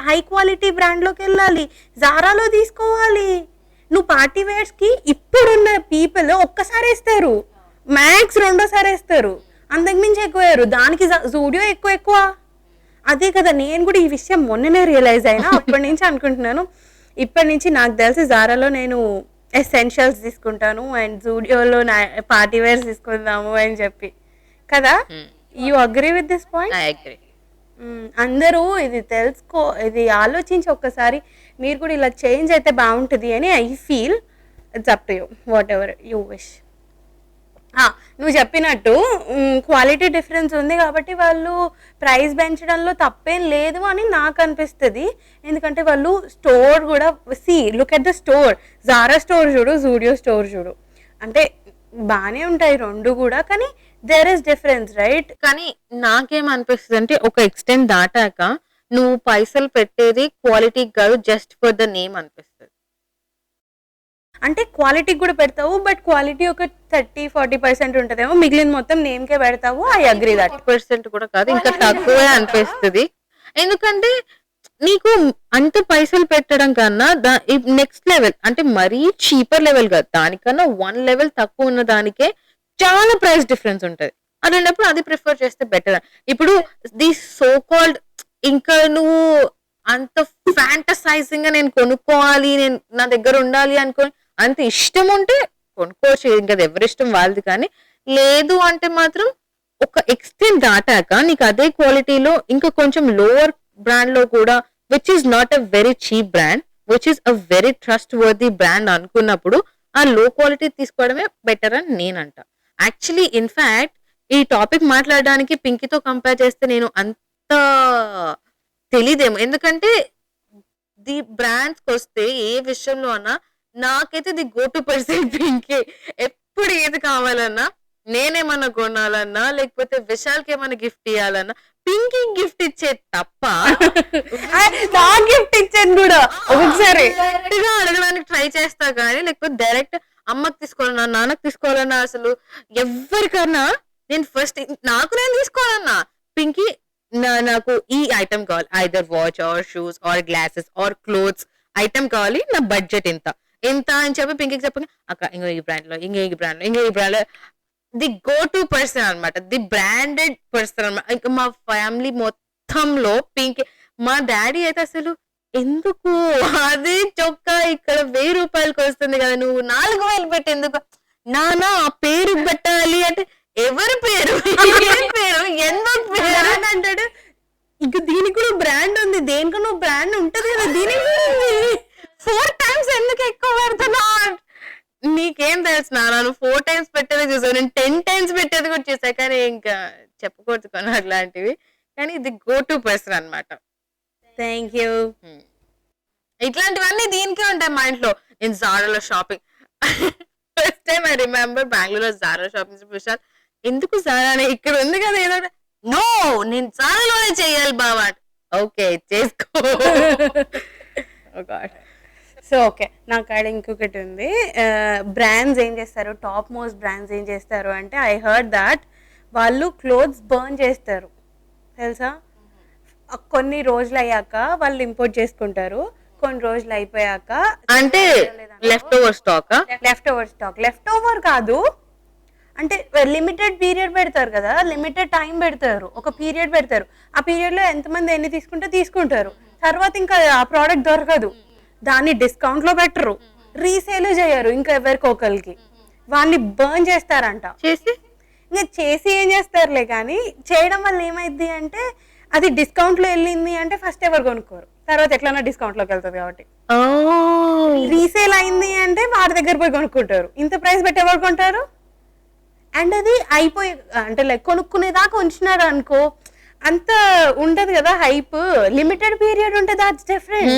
[SPEAKER 1] హై క్వాలిటీ బ్రాండ్లోకి వెళ్ళాలి, జారాలో తీసుకోవాలి. నువ్వు పార్టీ వేర్స్కి ఇప్పుడున్న పీపుల్ ఒక్కసారి వేస్తారు, మ్యాక్స్ 2సారి వేస్తారు, అంతకుమించి ఎక్కువ వేయరు. దానికి జూడియో ఎక్కువ. అదే కదా, నేను కూడా ఈ విషయం మొన్ననే రియలైజ్ అయినా, అప్పటి నుంచి అనుకుంటున్నాను. ఇప్పటి నుంచి నాకు తెలిసి జారాలో నేను ఎసెన్షియల్స్ తీసుకుంటాను అండ్ జూడియోలో పార్టీ వేర్స్ తీసుకుందాము అని చెప్పి కదా. You agree with this point? అందరూ ఇది తెలుసుకో, ఇది ఆలోచించి ఒక్కసారి మీరు కూడా ఇలా చేంజ్ అయితే బాగుంటుంది అని I feel. It's up to you, what ever you wish. నువ్వు చెప్పినట్టు క్వాలిటీ డిఫరెన్స్ ఉంది కాబట్టి వాళ్ళు ప్రైస్ పెంచడంలో తప్పేం లేదు అని నాకు అనిపిస్తుంది. ఎందుకంటే వాళ్ళు స్టోర్ కూడా look at the store, Zara store చూడు, జూడియో స్టోర్ చూడు, అంటే బాగానే ఉంటాయి రెండు కూడా, కానీ దేర్ ఇస్ డిఫరెన్స్ రైట్.
[SPEAKER 2] కానీ నాకేమనిపిస్తుంది అంటే ఒక ఎక్స్టెంట్ దాటాక నువ్వు పైసలు పెట్టేది క్వాలిటీకి కాదు, జస్ట్ ఫర్ ద నేమ్ అనిపిస్తుంది.
[SPEAKER 1] అంటే క్వాలిటీకి కూడా పెడతావు, బట్ క్వాలిటీ ఒక 30-40% ఉంటదేమో, మిగిలిన మొత్తం నేమ్కే పెడతావు. I agree.
[SPEAKER 2] 30% కూడా కాదు, ఇంకా తక్కువే అనిపిస్తుంది. ఎందుకంటే నీకు అంత పైసలు పెట్టడం కన్నా నెక్స్ట్ లెవెల్ అంటే మరీ చీపర్ లెవెల్ కాదు, దానికన్నా 1 level తక్కువ ఉన్న దానికే చాలా ప్రైస్ డిఫరెన్స్ ఉంటది. అలాంటప్పుడు అది ప్రిఫర్ చేస్తే బెటర్. ఇప్పుడు ది సో కాల్డ్ ఇంకా నువ్వు అంత ఫ్యాంటసైజింగ్ గా నేను కొనుక్కోవాలి, నేను నా దగ్గర ఉండాలి అనుకోని అంత ఇష్టం ఉంటే కొనుక్కోవచ్చు, ఇంకా అది ఎవరి ఇష్టం వాళ్ళది. కానీ లేదు అంటే మాత్రం ఒక ఎక్స్టెంట్ దాటాక నీకు అదే క్వాలిటీలో ఇంకా కొంచెం లోవర్ బ్రాండ్ లో కూడా, which is not a very cheap brand, which is a very trust worthy brand అనుకున్నప్పుడు ఆ లో క్వాలిటీ తీసుకోవడమే బెటర్ అని నేనంట. యాక్చువల్లీ ఇన్ఫాక్ట్ ఈ టాపిక్ మాట్లాడడానికి పింకీతో కంపేర్ చేస్తే నేను అంత తెలీదేమో, ఎందుకంటే ది బ్రాండ్స్ వస్తే ఏ విషయంలో అన్నా నాకైతే the go to person Pinky. ఎప్పుడు ఏది కావాలన్నా, నేనేమన్నా కొనాలన్నా లేకపోతే విశాల్కి ఏమన్నా గిఫ్ట్ ఇవ్వాలన్నా పింకీ గిఫ్ట్ ఇచ్చే తప్ప
[SPEAKER 1] నా గిఫ్ట్ ఇచ్చాను కూడా ఒకసారి.
[SPEAKER 2] డైరెక్ట్ గా అడగడానికి ట్రై చేస్తా కానీ, లేకపోతే డైరెక్ట్ అమ్మకి తీసుకోవాలన్నా నాన్నకి తీసుకోవాలన్నా అసలు ఎవరికన్నా నేను ఫస్ట్ నాకు నేను తీసుకోవాలన్నా పింకీ నాకు ఈ ఐటమ్ కావాలి, either watch or shoes or glasses or clothes item కావాలి, నా బడ్జెట్ ఇంత ఇంత అని చెప్పి పింకీకి చెప్పండి అక్క ఇంకో ఈ బ్రాండ్ లో ఇంకో ఈ బ్రాండ్ లో ఇంకో ఈ బ్రాండ్ లో ది గో టు పర్సన్ అనమాట, ది బ్రాండెడ్ పర్సన్ అనమాట. ఇంకా మా ఫ్యామిలీ మొత్తంలో పింకీ. మా డాడీ అయితే అసలు ఎందుకు అదే చొక్కా ఇక్కడ 1000 రూపాయలకి వస్తుంది కదా, నువ్వు 4000 పెట్టి ఎందుకు నానా ఆ పేరు పెట్టాలి అంటే, ఎవరి పేరు ఏం పేరు ఎందుకు పేరు
[SPEAKER 1] బ్రాండ్ అంటాడు. ఇక దీనికి కూడా బ్రాండ్ ఉంది, దేనికన్నా బ్రాండ్ ఉంటది కదా, దీనికి
[SPEAKER 2] 4 times ఎందుకు ఎక్కువ పెడుతున్నా? నీకేం తెలుసు నాన్న, నువ్వు 4 times పెట్టేది చూసావు, నేను 10 times పెట్టేది కూడా చూసా. కానీ ఇంకా చెప్పకూడదు కొన అట్లాంటివి. కానీ ఇది గో టు పర్సన్ అనమాట.
[SPEAKER 1] Thank you.
[SPEAKER 2] ఇట్లాంటివన్నీ దీనికే ఉంటాయి మా ఇంట్లో. నేను జారాలో shopping first time I remember బెంగళూరులో జారా షాపింగ్ విశాల్ ఎందుకు జారానే ఇక్కడ ఉంది కదా ఏదో, నో నేను జారాలోనే చెయ్యాలి బావా. ఓకే చేసుకో.
[SPEAKER 1] సో ఓకే, నా కాడ ఇంకొకటి ఉంది. బ్రాండ్స్ ఏం చేస్తారు, టాప్ మోస్ట్ బ్రాండ్స్ ఏం చేస్తారు అంటే, ఐ హర్డ్ దాట్ వాళ్ళు క్లోత్స్ బర్న్ చేస్తారు తెలుసా. కొన్ని రోజులు అయ్యాక వాళ్ళు ఇంపోర్ట్ చేసుకుంటారు, కొన్ని రోజులు అయిపోయాక
[SPEAKER 2] అంటే left over stock.
[SPEAKER 1] Left over కాదు అంటే లిమిటెడ్ పీరియడ్ పెడతారు కదా, లిమిటెడ్ టైం పెడతారు, ఒక పీరియడ్ పెడతారు. ఆ పీరియడ్లో ఎంతమంది ఎన్ని తీసుకుంటే తీసుకుంటారు, తర్వాత ఇంకా ఆ ప్రోడక్ట్ దొరకదు, దాన్ని డిస్కౌంట్లో పెట్టరు, రీసేల్ చేయరు ఇంకా ఎవరికొకరికి, వాళ్ళని బర్న్ చేస్తారంట. ఇంకా చేసి ఏం చేస్తారులే కానీ, చేయడం వల్ల ఏమైంది అంటే అది డిస్కౌంట్లో వెళ్ళింది అంటే ఫస్ట్ ఎవరు కొనుక్కోరు, తర్వాత ఎట్లన్నా డిస్కౌంట్లోకి వెళ్తుంది కాబట్టి. రీసేల్ అయింది అంటే వాడి దగ్గర పోయి కొనుక్కుంటారు, ఇంత ప్రైస్ పెట్టి ఎవరు కొంటారు. అండ్ అది అయిపోయి అంటే లైక్ కొనుక్కునేదాకా ఉంచినారు అనుకో, అంత ఉండదు కదా హైప్. లిమిటెడ్ పీరియడ్ ఉంటే దాట్స్ డిఫరెంట్.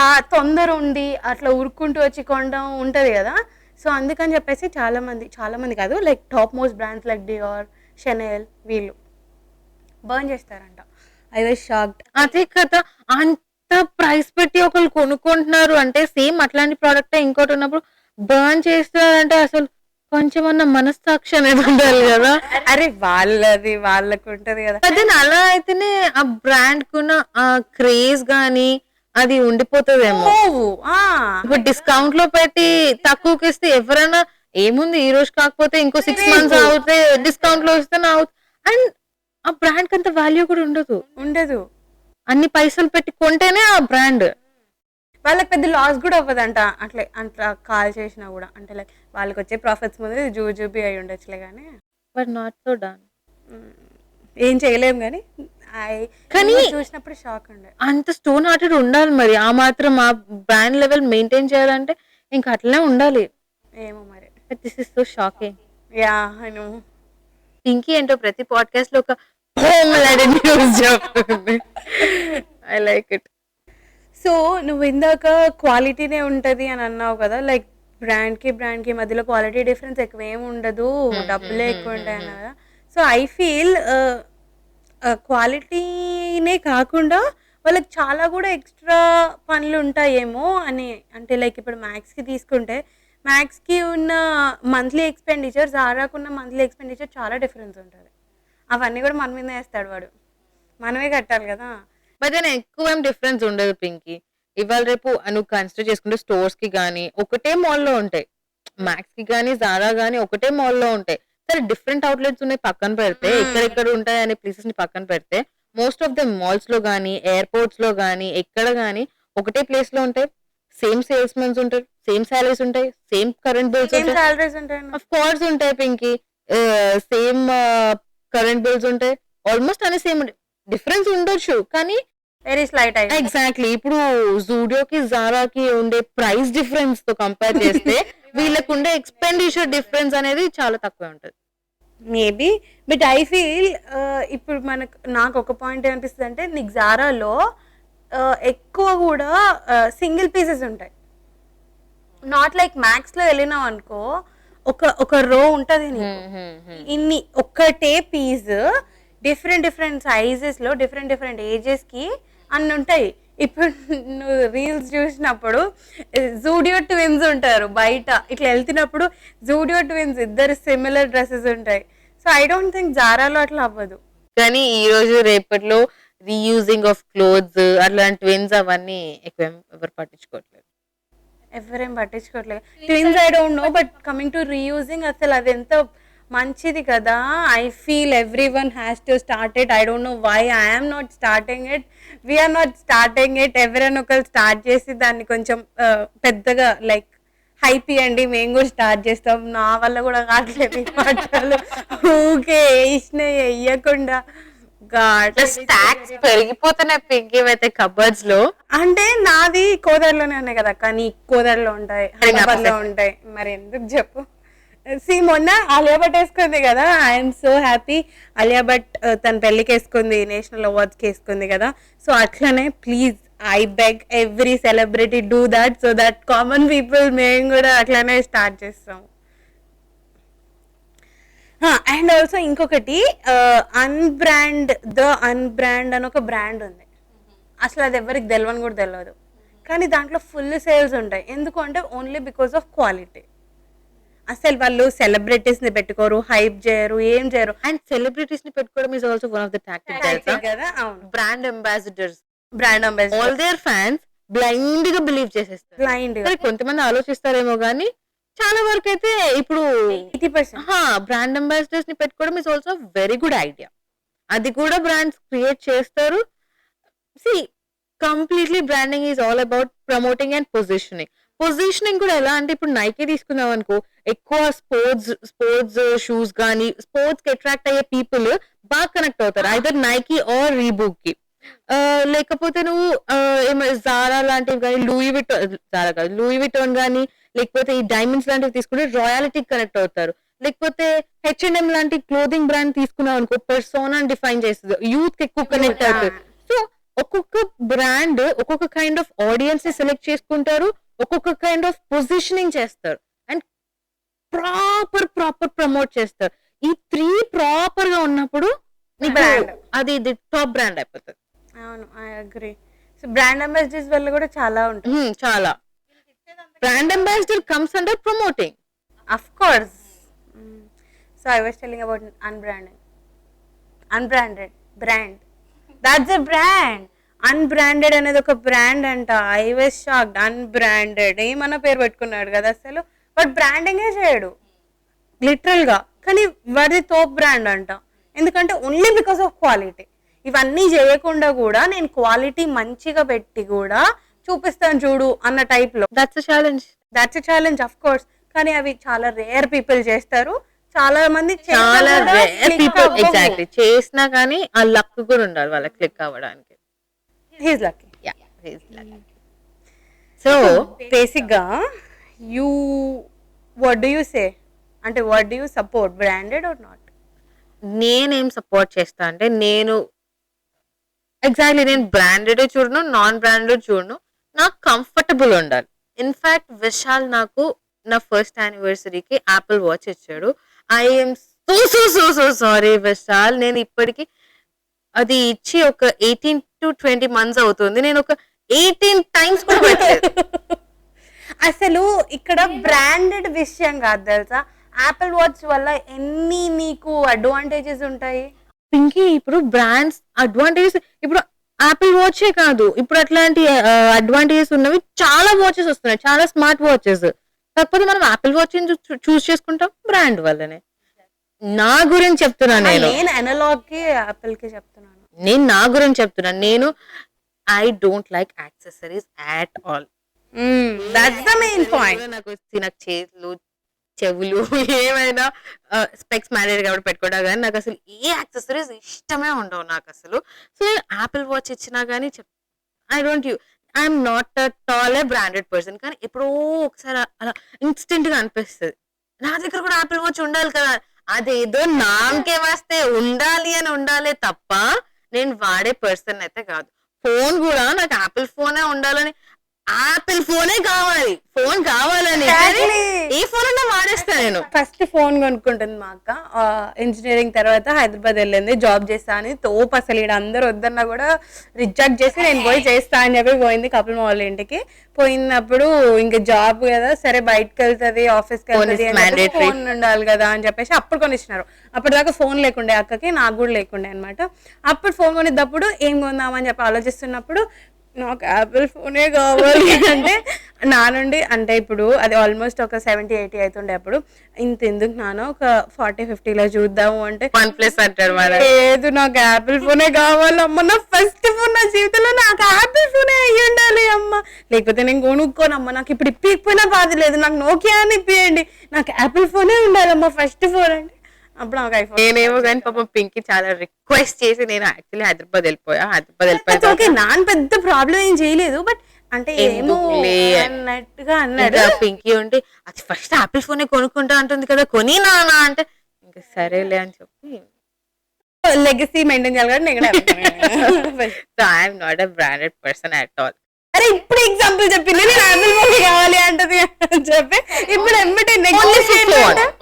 [SPEAKER 1] ఆ తొందర ఉండి అట్లా ఉరుక్కుంటూ వచ్చి కొనడం ఉంటది కదా. సో అందుకని చెప్పేసి చాలా మంది కాదు, like top most brands like Dior, Chanel వీళ్ళు బర్న్ చేస్తారంట. I was shocked.
[SPEAKER 2] అదే కదా, అంత ప్రైస్ పెట్టి ఒకళ్ళు కొనుక్కుంటున్నారు అంటే సేమ్ అట్లాంటి ప్రోడక్ట్ ఇంకోటి ఉన్నప్పుడు బర్న్ చేస్తారంటే అసలు కొంచెమన్నా మనస్సాక్షి అనేది ఉండాలి కదా.
[SPEAKER 1] అరే వాళ్ళకు ఉంటది కదా.
[SPEAKER 2] అదే అలా అయితేనే ఆ బ్రాండ్ కున్న ఆ క్రేజ్ గానీ అది ఉండిపోతుందేమో. ఇప్పుడు డిస్కౌంట్ లో పెట్టి తక్కువకి ఇస్తే ఎవరైనా ఏముంది ఈ రోజు కాకపోతే ఇంకో 6 months అవుతే డిస్కౌంట్ లో ఇస్తే అండ్ ఆ బ్రాండ్ కి అంత వాల్యూ కూడా ఉండదు. అన్ని పైసలు పెట్టి కొంటేనే ఆ బ్రాండ్.
[SPEAKER 1] వాళ్ళకి పెద్ద లాస్ కూడా అవ్వదంట అట్లా కాల్ చేసినా కూడా. అంటే లైక్ వాళ్ళకి వచ్చే ప్రాఫిట్స్ ముందు జూబీ అయి ఉండొచ్చులే కానీ,
[SPEAKER 2] బట్ నాట్ సో డన్.
[SPEAKER 1] ఏం చేయలేము కానీ చూసినప్పుడు షాక్ ఉండే.
[SPEAKER 2] అంత స్టోన్ హార్టెడ్ ఉండాలి మరి, ఆ మాత్రం ఆ బ్రాండ్ లెవెల్ మెయింటైన్ చేయాలంటే ఇంకా అట్లనే ఉండాలి.
[SPEAKER 1] ఏమో మరి.
[SPEAKER 2] This is so shocking.
[SPEAKER 1] Yeah I know.
[SPEAKER 2] Pinky ఏంటో ప్రతి పాడ్కాస్ట్ లో ఒక న్యూస్ చెప్తుంది. I like it.
[SPEAKER 1] సో నువ్వు ఇందాక క్వాలిటీనే ఉంటది అని అన్నావు కదా, లైక్ బ్రాండ్ కి మధ్యలో క్వాలిటీ డిఫరెన్స్ ఎక్కువ ఏమి ఉండదు, డబ్బులే ఎక్కువ ఉంటాయి అన్నా కదా. సో ఐ ఫీల్ క్వాలిటీనే కాకుండా వాళ్ళకి చాలా కూడా ఎక్స్ట్రా పనులు ఉంటాయేమో అని. అంటే లైక్ ఇప్పుడు మ్యాక్స్కి తీసుకుంటే, మ్యాక్స్కి ఉన్న మంత్లీ ఎక్స్పెండిచర్, జారాకున్న మంత్లీ ఎక్స్పెండిచర్ చాలా డిఫరెన్స్ ఉంటుంది. అవన్నీ కూడా మన మీద వేస్తాడు వాడు, మనమే కట్టాలి కదా.
[SPEAKER 2] బట్ నేను ఎక్కువ ఏం డిఫరెన్స్ ఉండదు పింకీ. ఇవాళ రేపు నువ్వు కన్సిడర్ చేసుకుంటే స్టోర్స్ కి కానీ ఒకటే మాల్లో ఉంటాయి, మ్యాక్స్ కి కానీ జారా కానీ ఒకటే మాల్లో ఉంటాయి. సరే డిఫరెంట్ అవుట్లెట్స్ ఉన్నాయి పక్కన పెడితే, ఎక్కడెక్కడ ఉంటాయి అనే ప్లేసెస్ ని పక్కన పెడితే, మోస్ట్ ఆఫ్ ద మాల్స్ లో గానీ, ఎయిర్పోర్ట్స్ లో గానీ, ఎక్కడ గానీ ఒకటే ప్లేస్ లో ఉంటాయి. సేమ్ సేల్స్ మెన్స్ ఉంటారు, సేమ్ సాలరీస్ ఉంటాయి, సేమ్ కరెంట్ బిల్స్
[SPEAKER 1] సేమ్
[SPEAKER 2] ఉంటాయి.
[SPEAKER 1] సాలరీస్ ఉంటాయి.
[SPEAKER 2] ఆఫ్ కోర్స్ ఉంటాయి పింకీ, సేమ్ కరెంట్ బిల్స్ ఉంటాయి, ఆల్మోస్ట్ అనే సేమ్. డిఫరెన్స్ ఉండొచ్చు కానీ
[SPEAKER 1] వెరీ స్లైట్ అయ్యి
[SPEAKER 2] ఎగ్జాక్ట్లీ ఇప్పుడు జూడియోకి జారాకి ఉండే ప్రైస్ డిఫరెన్స్ తో కంపేర్ చేస్తే వీళ్ళకు ఉండే ఎక్స్పెండిచర్ డిఫరెన్స్ అనేది చాలా తక్కువ ఉంటది.
[SPEAKER 1] మేబీ, బట్ ఐ ఫీల్ ఇప్పుడు నాకు ఒక పాయింట్ ఏమనిపిస్తుంది అంటే, నీకు జారాలో ఎక్కువ కూడా సింగిల్ పీసెస్ ఉంటాయి. నాట్ లైక్ మ్యాక్స్లో వెళ్ళినావు అనుకో, ఒక రో ఉంటుంది ఇన్ని ఒక్కటే పీస్, డిఫరెంట్ సైజెస్లో డిఫరెంట్ ఏజెస్కి అన్ని ఉంటాయి. ఇప్పుడు నువ్వు రీల్స్ చూసినప్పుడు జూడియో ట్విన్స్ ఉంటారు బయట, ఇట్లా వెళ్తున్నప్పుడు జూడియో ట్విన్స్ ఇద్దరు సిమిలర్ డ్రెస్సెస్ ఉంటాయి. సో ఐ డోంట్ థింక్ జారాలో అట్లా అవ్వదు.
[SPEAKER 2] కానీ ఈ రోజు రేపట్లో రీయూజింగ్ ఆఫ్ క్లోత్స్ అట్లాంటి ట్విన్స్ అవన్నీ ఎక్కువ ఎవరు పట్టించుకోవట్లేదు.
[SPEAKER 1] ఎవరేం పట్టించుకోవట్లేదు twins, I don't know. But coming to reusing, అసలు అది ఎంత మంచిది కదా. I feel everyone has to start it. I don't know why I'm not starting it, we're not starting it. ఎవరైనా ఒకరు స్టార్ట్ చేసి దాన్ని కొంచెం పెద్దగా లైక్ హైప్ ఇవ్వండి, మేము కూడా స్టార్ట్ చేస్తాం. నా వల్ల కూడా కావట్లేదు ఈ మాటలు, ఊకే వేసినాయి వేయకుండా.
[SPEAKER 2] స్టాక్స్ పెరిగిపోతున్నాయి పింకీ అయితే కబర్డ్స్ లో.
[SPEAKER 1] అంటే నాది కోదాడలోనే ఉన్నాయి కదా, కానీ కోదాడలో ఉంటాయి, హైదరాబాద్ లో ఉంటాయి, మరి ఎందుకు చెప్పు. మొన్న ఆలియా భట్ వేసుకుంది కదా, I'm so happy. Alia Bhatt తన పెళ్లికి వేసుకుంది, నేషనల్ అవార్డ్స్కి వేసుకుంది కదా. సో అట్లనే please I beg every celebrity do that, so that common people మేము కూడా అట్లనే స్టార్ట్ చేస్తాం. అండ్ ఆల్సో ఇంకొకటి, అన్బ్రాండ్ అని ఒక బ్రాండ్ ఉంది. అసలు అది ఎవరికి తెలియని కూడా తెలియదు, కానీ దాంట్లో ఫుల్ సేల్స్ ఉంటాయి. ఎందుకు అంటే ఓన్లీ బికాస్ ఆఫ్ క్వాలిటీ. అసలు వాళ్ళు సెలబ్రిటీస్ ని పెట్టుకోరు, హైప్ చేయరు, ఏం చేయరు.
[SPEAKER 2] అండ్ సెలబ్రిటీస్ ని పెట్టుకోవడం is also one of the tactics
[SPEAKER 1] కదా. అవును,
[SPEAKER 2] brand ambassadors,
[SPEAKER 1] brand
[SPEAKER 2] all their fans blind గా బిలీవ్ చేసేస్తారు.
[SPEAKER 1] బ్లైండ్
[SPEAKER 2] సరే కొంతమంది ఆలోచిస్తారేమో కానీ చాలా వరకు అయితే ఇప్పుడు
[SPEAKER 1] 80%
[SPEAKER 2] బ్రాండ్ అంబాసిడర్స్ ని పెట్టుకోవడం is also very good idea. అది కూడా బ్రాండ్స్ క్రియేట్ చేస్తారు. See completely branding is all about promoting and positioning కూడా ఎలా అంటే, ఇప్పుడు నైకే తీసుకున్నాం అనుకో, ఎక్కువ స్పోర్ట్స్ షూస్ కానీ స్పోర్ట్స్ కి అట్రాక్ట్ అయ్యే పీపుల్ బాగా కనెక్ట్ అవుతారు ఐదర్ నైకీ ఆర్ రీబూక్ కి. లేకపోతే నువ్వు జారా లాంటివి కానీ, లూయి విటాన్ కానీ, లేకపోతే ఈ డైమండ్స్ లాంటివి తీసుకుంటే రాయాలిటీకి కనెక్ట్ అవుతారు. లేకపోతే H&M లాంటి క్లోదింగ్ బ్రాండ్ తీసుకున్నాం అనుకో, పర్సోనా డిఫైన్ చేస్తుంది, యూత్ కి ఎక్కువ కనెక్ట్ అవుతుంది. సో ఒక్కొక్క బ్రాండ్ ఒక్కొక్క కైండ్ ఆఫ్ ఆడియన్స్ ని సెలెక్ట్ చేసుకుంటారు, ఒక్కొక్క కైండ్ ఆఫ్ పొజిషనింగ్ చేస్తారు, అండ్ ప్రాపర్ ప్రమోట్ చేస్తారు. ఈ 3 ప్రాపర్ గా ఉన్నప్పుడు అది టాప్ బ్రాండ్ అయిపోతుంది.
[SPEAKER 1] అవును, I agree. So brand ambassadors వల్ల కూడా చాలా ఉంటుంది.
[SPEAKER 2] చాలా brand ambassador comes under promoting,
[SPEAKER 1] of course. So I was telling about unbranded brand. That's a brand. Unbranded అనేది ఒక బ్రాండ్ అంట. I was shocked. అన్బ్రాండెడ్ ఏమన్నా పేరు పెట్టుకున్నాడు కదా అసలు, బట్ బ్రాండింగే చేయడు లిటరల్ గా. కానీ వాడిది తోప్ బ్రాండ్ అంట, ఎందుకంటే ఓన్లీ బికాస్ ఆఫ్ క్వాలిటీ. ఇవన్నీ చేయకుండా కూడా నేను క్వాలిటీ మంచిగా పెట్టి కూడా చూపిస్తాను చూడు అన్న టైప్ లో.
[SPEAKER 2] That's a challenge
[SPEAKER 1] of course. కానీ అవి చాలా రేర్ పీపుల్ చేస్తారు, చాలా మంది
[SPEAKER 2] ఎగ్జాక్ట్లీ చేసినా కానీ ఆ లక్ కూడా ఉండాలి వాళ్ళకి క్లిక్ అవ్వడానికి.
[SPEAKER 1] He's lucky.
[SPEAKER 2] Yeah, he's lucky. So
[SPEAKER 1] basic ga what do you say? అంటే what do you support, branded or not?
[SPEAKER 2] నేనేం సపోర్ట్ చేస్తా అంటే, నేను ఎగ్జాక్ట్లీ నేను బ్రాండెడ్ చూడను, నాన్ బ్రాండెడ్ చూడను, నాకు కంఫర్టబుల్ ఉండాలి. ఇన్ఫాక్ట్ విశాల్ నాకు నా ఫస్ట్ యానివర్సరీకి యాపిల్ వాచ్ ఇచ్చాడు. ఐఎమ్ సో సారీ విశాల్, నేను ఇప్పటికి అది ఇచ్చి ఒక 18 to 20 months అవుతుంది, నేను ఒక 18 times కూడా పెట్టలేదు.
[SPEAKER 1] అసలు ఇక్కడ బ్రాండెడ్ విషయం కాదు తెలుసా, యాపిల్ వాచ్ వల్ల ఎన్ని నీకు అడ్వాంటేజెస్ ఉంటాయి
[SPEAKER 2] పింకీ. ఇప్పుడు బ్రాండ్స్ అడ్వాంటేజెస్, ఇప్పుడు యాపిల్ వాచే కాదు, ఇప్పుడు అట్లాంటి అడ్వాంటేజెస్ ఉన్నవి చాలా వాచెస్ వస్తున్నాయి, చాలా స్మార్ట్ వాచెస్. కాకపోతే మనం యాపిల్ వాచ్ చూస్ చేసుకుంటాం బ్రాండ్ వల్లనే. నా గురించి చెప్తున్నా నేను
[SPEAKER 1] అనలాగ్ కి యాపిల్ కి చెప్తున్నాను.
[SPEAKER 2] నేను నా గురించి చెప్తున్నాను. నేను I don't like accessories at all.
[SPEAKER 1] That's the main point.
[SPEAKER 2] నాకు చేతులు చెవులు ఏమైనా స్పెక్స్ మ్యారేజ్ కాబట్టి పెట్టుకోవడా కానీ నాకు అసలు ఏ యాక్సెసరీస్ ఇష్టమే ఉండవు నాకు అసలు. సో నేను యాపిల్ వాచ్ ఇచ్చినా కానీ I don't I'm not at all A branded person. కానీ ఎప్పుడో ఒకసారి అలా ఇన్స్టెంట్ గా అనిపిస్తుంది నా దగ్గర కూడా యాపిల్ వాచ్ ఉండాలి కదా. అదేదో నామకే వస్తే ఉండాలి తప్ప నేను వాడే పర్సన్ అయితే కాదు. ఫోన్ కూడా నాకు యాపిల్ ఫోనే ఉండాలని, యాపిల్ ఫోనే కావాలి, ఫోన్ కావాలని ఏ ఫోన్ అన్నా వాడేస్తా నేను.
[SPEAKER 1] ఫస్ట్ ఫోన్ కొనుక్కుంటుంది మా అక్క. ఇంజనీరింగ్ తర్వాత హైదరాబాద్ వెళ్ళింది, జాబ్ చేస్తా అని తోపు. అసలు ఇక్కడ అందరు వద్దన్నా కూడా రిజెక్ట్ చేసి నేను పోయి చేస్తా అని చెప్పి పోయింది కపిల్ మా వాళ్ళ ఇంటికి. పోయినప్పుడు ఇంకా జాబ్ కదా, సరే బయటకు వెళ్తుంది, ఆఫీస్కి వెళ్తుంది, ఫోన్ ఉండాలి కదా అని చెప్పేసి అప్పుడు కొనిచ్చినారు. అప్పటిదాకా ఫోన్ లేకుండే అక్కకి, నాకు కూడా లేకుండే అనమాట. అప్పుడు ఫోన్ కొనిద్దప్పుడు ఏం కొందామని చెప్పి ఆలోచిస్తున్నప్పుడు నాకు యాపిల్ ఫోనే కావాలి అంటే నా నుండి, అంటే ఇప్పుడు అది ఆల్మోస్ట్ ఒక 70-80 అవుతుండే అప్పుడు. ఇంత ఎందుకు నాన్న ఒక 40-50లో చూద్దాము అంటే
[SPEAKER 2] OnePlus అంటారు
[SPEAKER 1] లేదు నాకు యాపిల్ ఫోనే కావాలమ్మ. నా ఫస్ట్ ఫోన్ నా జీవితంలో నాకు యాపిల్ ఫోనే అయ్యి ఉండాలి అమ్మ, లేకపోతే నేను కొనుక్కోనమ్మ. నాకు ఇప్పుడు ఇప్పిపోయినా బాధ లేదు, నాకు నోకియా అని ఇప్పియండి, నాకు యాపిల్ ఫోనే ఉండాలమ్మ ఫస్ట్ ఫోన్ అంటే. అప్పుడు నాకు ఐఫోన్.
[SPEAKER 2] నేనేమో కానీ పాపం పింకీ చాలా రిక్వెస్ట్ చేసి నేను యాక్చువల్లీ హైదరాబాద్ వెళ్ళిపోయా.
[SPEAKER 1] ఓకే, నాన్న పెద్ద ప్రాబ్లం ఏం చేయలేదు, బట్ అంటే ఏమో అన్నట్టుగా అన్నాడు.
[SPEAKER 2] పింకీ ఉంటే అది ఫస్ట్ యాపిల్ ఫోనే కొనుక్కుంటా అంటుంది కదా, కొని నానా అంటే ఇంకా సరేలే అని చెప్పి
[SPEAKER 1] లెగసీ మెయింటైన్ చేయాలి కాబట్టి
[SPEAKER 2] so I'm not a branded person at all.
[SPEAKER 1] అరే ఇప్పుడు ఎగ్జాంపుల్ చెప్పింది నేను యాపిల్ ఫోన్ కావాలి అంటది అని చెప్పి ఇప్పుడు ఎంబటే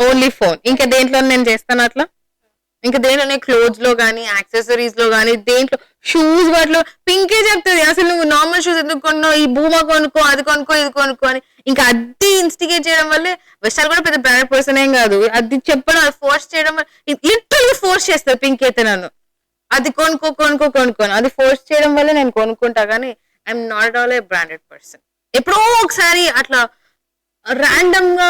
[SPEAKER 2] ఓన్లీ ఫోన్. ఇంకా దేంట్లో నేను చేస్తాను అట్లా, ఇంకా దేంట్లో క్లోత్స్ లో గానీ యాక్సెసరీస్ లో గానీ దేంట్లో షూస్ వాటిలో పింకే చెప్తుంది అసలు నువ్వు నార్మల్ షూస్ ఎందుకు కొన్నావు, ఈ భూమా కొనుక్కో, అది కొనుక్కో, ఇది కొనుక్కో అని. ఇంకా అది ఇన్స్టిగేట్ చేయడం వల్లే విశాల్ కూడా పెద్ద బ్రాండెడ్ పర్సన్ ఏం కాదు, అది చెప్పడం అది ఫోర్స్ చేయడం వల్ల లిటరల్లీ ఫోర్స్ చేస్తుంది పింక్ అయితే నన్ను, అది కొనుక్కోను. అది ఫోర్స్ చేయడం వల్ల నేను కొనుక్కుంటా కానీ I'm not all A branded person. ఎప్పుడో ఒకసారి అట్లా ర్యాండమ్ గా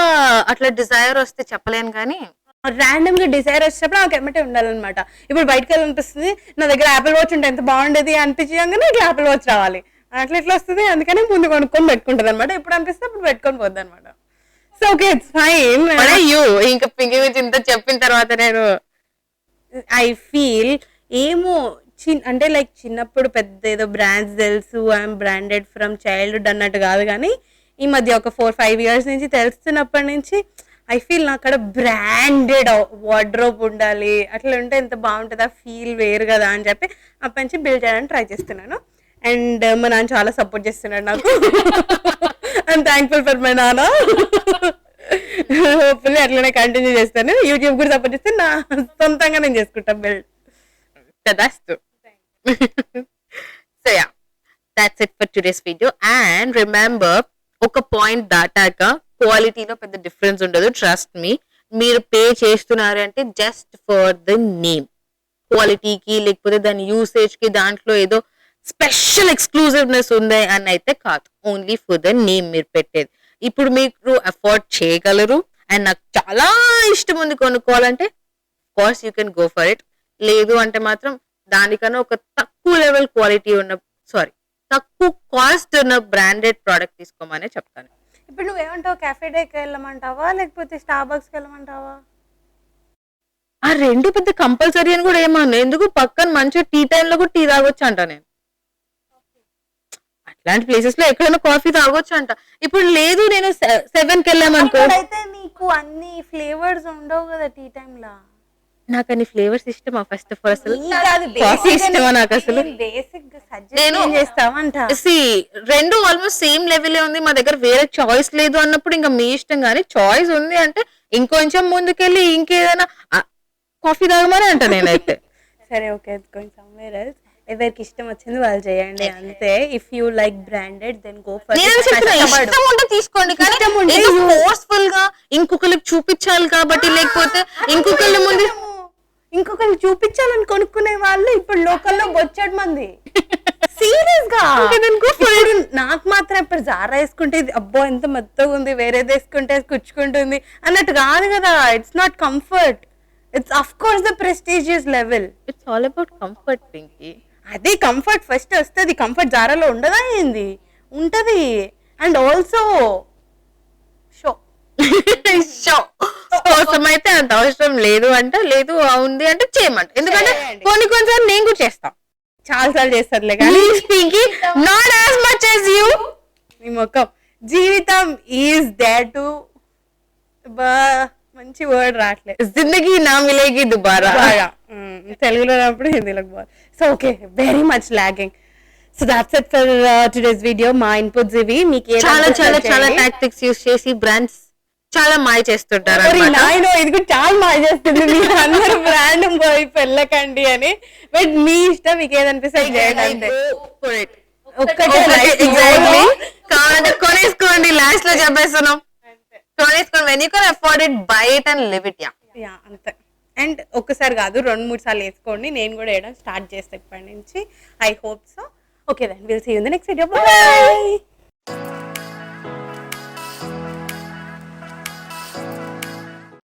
[SPEAKER 2] అట్లా డిజైర్ వస్తే చెప్పలేను కానీ
[SPEAKER 1] ర్యాండమ్ గా డిజైర్ వచ్చినప్పుడు నాకు ఎమ్మటే ఉండాలన్నమాట. ఇప్పుడు బయటకు వెళ్ళనిపిస్తుంది, నా దగ్గర యాపిల్ వాచ్ ఉంటే ఎంత బాగుండేది అనిపించగానే ఇట్లా యాపిల్ వాచ్ రావాలి, అట్లా ఇట్లా వస్తుంది. అందుకని ముందు కొనుక్కొని పెట్టుకుంటది అనమాట, ఎప్పుడు అనిపిస్తే అప్పుడు పెట్టుకొని పోద్ది అనమాట. So okay it's fine.
[SPEAKER 2] ఇంకా పింక్ గురించి ఇంత చెప్పిన తర్వాత నేను
[SPEAKER 1] ఐ ఫీల్ ఏమో అంటే లైక్ చిన్నప్పుడు పెద్ద ఏదో బ్రాండ్స్ తెలుసు, ఐఎమ్ బ్రాండెడ్ ఫ్రమ్ చైల్డ్హుడ్ అన్నట్టు కాదు, కానీ ఈ మధ్య ఒక 4-5 years నుంచి తెలుస్తున్నప్పటి నుంచి ఐ ఫీల్ నాకు అక్కడ బ్రాండెడ్ వార్డ్రోబ్ ఉండాలి, అట్లా ఉంటే ఎంత బాగుంటుంది, ఆ ఫీల్ వేరు కదా అని చెప్పి అప్పటి నుంచి బిల్డ్ చేయడానికి ట్రై చేస్తున్నాను. అండ్ మా నాన్న చాలా సపోర్ట్ చేస్తున్నాడు నాకు. ఐఎమ్ థ్యాంక్ఫుల్ ఫర్ మై నాన్న. హోప్ఫుల్లీ అట్లనే కంటిన్యూ చేస్తాను. యూట్యూబ్ కూడా సపోర్ట్ చేస్తే నా సొంతంగా నేను చేసుకుంటాను build.
[SPEAKER 2] So yeah, that's it for today's video. And remember, ఒక పాయింట్ దాటాక క్వాలిటీలో పెద్ద డిఫరెన్స్ ఉండదు. ట్రస్ట్ మీ, మీరు పే చేస్తున్నారు అంటే జస్ట్ ఫర్ ద నేమ్. క్వాలిటీకి లేకపోతే దాని యూసేజ్ కి దాంట్లో ఏదో స్పెషల్ ఎక్స్క్లూజివ్నెస్ ఉంది అని అయితే కాదు, ఓన్లీ ఫర్ ద నేమ్ మీరు పెట్టేది. ఇప్పుడు మీరు అఫోర్డ్ చేయగలరు అండ్ నాకు చాలా ఇష్టం ఉంది కొనుక్కోవాలంటే course you can go for it. లేదు అంటే మాత్రం దానికన్నా ఒక తక్కువ లెవెల్ క్వాలిటీ ఉన్న తక్కువ కాస్ట్ ఉన్న బ్రాండెడ్ ప్రోడక్ట్ తీసుకోమనే చెప్తాను.
[SPEAKER 1] ఇప్పుడు నువ్వేమంటావు, కెఫే డేకి వెళ్ళమంటావా లేకపోతే స్టార్బక్స్కి వెళ్ళమంటావా?
[SPEAKER 2] ఆ రెండు పెద్ద కంపల్సరీ అని కూడా ఏమన్నా, ఎందుకు పక్కన మంచిగా టీ టైంలో కూడా టీ తాగొచ్చు అంట నేను. అట్లాంటి ప్లేసెస్ లో ఎక్కడైనా కాఫీ తాగొచ్చు అంట. ఇప్పుడు లేదు నేను 7కి వెళ్ళామనుకో,
[SPEAKER 1] అయితే నీకు అన్ని ఫ్లేవర్స్ ఉండవు కదా టీ టైంలో.
[SPEAKER 2] నాకు అన్ని ఫ్లేవర్స్ ఇష్టమా? ఫస్ట్ ఆఫ్ ఆల్ అసలు కాఫీ ఇష్టమా నాకు అసలు? నేను రెండు ఆల్మోస్ట్ సేమ్ లెవెల్ ఉంది, మా దగ్గర వేరే చాయిస్ లేదు అన్నప్పుడు ఇంకా మీ ఇష్టం. కానీ చాయిస్ ఉంది అంటే ఇంకొంచెం ముందుకెళ్ళి ఇంకేదైనా కాఫీ తాగమని అంట నేనైతే.
[SPEAKER 1] సరే ఓకే, ఎవరికి ఇష్టం వచ్చింది వాళ్ళు చేయండి అంతే. If you like branded then go for it.
[SPEAKER 2] ఇష్టం ఉంటే తీసుకోండి, కానీ ఫోర్స్ఫుల్ గా ఇంకొకరికి చూపించాలి కాబట్టి, లేకపోతే
[SPEAKER 1] ఇంకొకరికి చూపించాలని కొనుక్కునే వాళ్ళు ఇప్పుడు లోకల్లో బొచ్చాడు మంది. సీరియస్ గా నాకు మాత్రం ఇప్పుడు జారా వేసుకుంటే అబ్బో ఎంత మెత్తగా ఉంది, వేరేది వేసుకుంటే కుచ్చుకుంటుంది అన్నట్టు కాదు కదా. It's not comfort. It's of course the prestigious level.
[SPEAKER 2] It's all about comfort Pinky.
[SPEAKER 1] అదే కంఫర్ట్ ఫస్ట్ వస్తుంది. కంఫర్ట్ జారాలో ఉండదా ఏంది? ఉంటది. అండ్ ఆల్సో షో
[SPEAKER 2] షో కోసం అయితే అంత అవసరం లేదు అంటే లేదు, ఉంది అంటే చేయమంట. ఎందుకంటే
[SPEAKER 1] చేయండి.
[SPEAKER 2] కొన్నిసార్లు నేను కూడా చేస్తా.
[SPEAKER 1] చాలా సార్లు చేస్తారులే కానీ
[SPEAKER 2] please Pinky, not as much as you.
[SPEAKER 1] మీ మొక్కం జీవితం ఈజ్ దేర్ టు మంచి వర్డ్ రావట్లేదు
[SPEAKER 2] జిందగీ నా మిలేగి దుబారా.
[SPEAKER 1] బాగా తెలుగులో రానప్పుడు హిందీలోకి పోవాలి. So okay, very much lagging. So that's it for today's video. మా ఇన్పుట్స్ ఇవి. మీకు
[SPEAKER 2] చాలా చాలా చాలా టాక్టిక్స్ యూస్ చేసి బ్రాండ్స్ చాలా మాయ చేస్తుంటారు అన్నమాట.
[SPEAKER 1] నాయనో ఇది కూడా చాలా బాగా చేస్తుంది. మీరు అందరూ బ్రాండ్ పోయి పెళ్ళకండి అని. బట్ మీ ఇష్టం, మీకు ఏదనిపిస్తే అది చేయండి అంతే. ఒక్కటే
[SPEAKER 2] ఎగ్జాక్ట్లీ. కావాలంటే కొనేసుకోండి, లాస్ట్ లో చెప్పేస్తున్నాం. కొనేసుకోండి. When you can afford it, buy it and live it.
[SPEAKER 1] Yeah అంతే. అండ్ ఒక్కసారి కాదు 2-3 సార్లు వేసుకోండి. నేను కూడా వేయడం స్టార్ట్ చేస్తాను ఇప్పటి నుంచి. I hope so. Okay then will see you in the next video. By.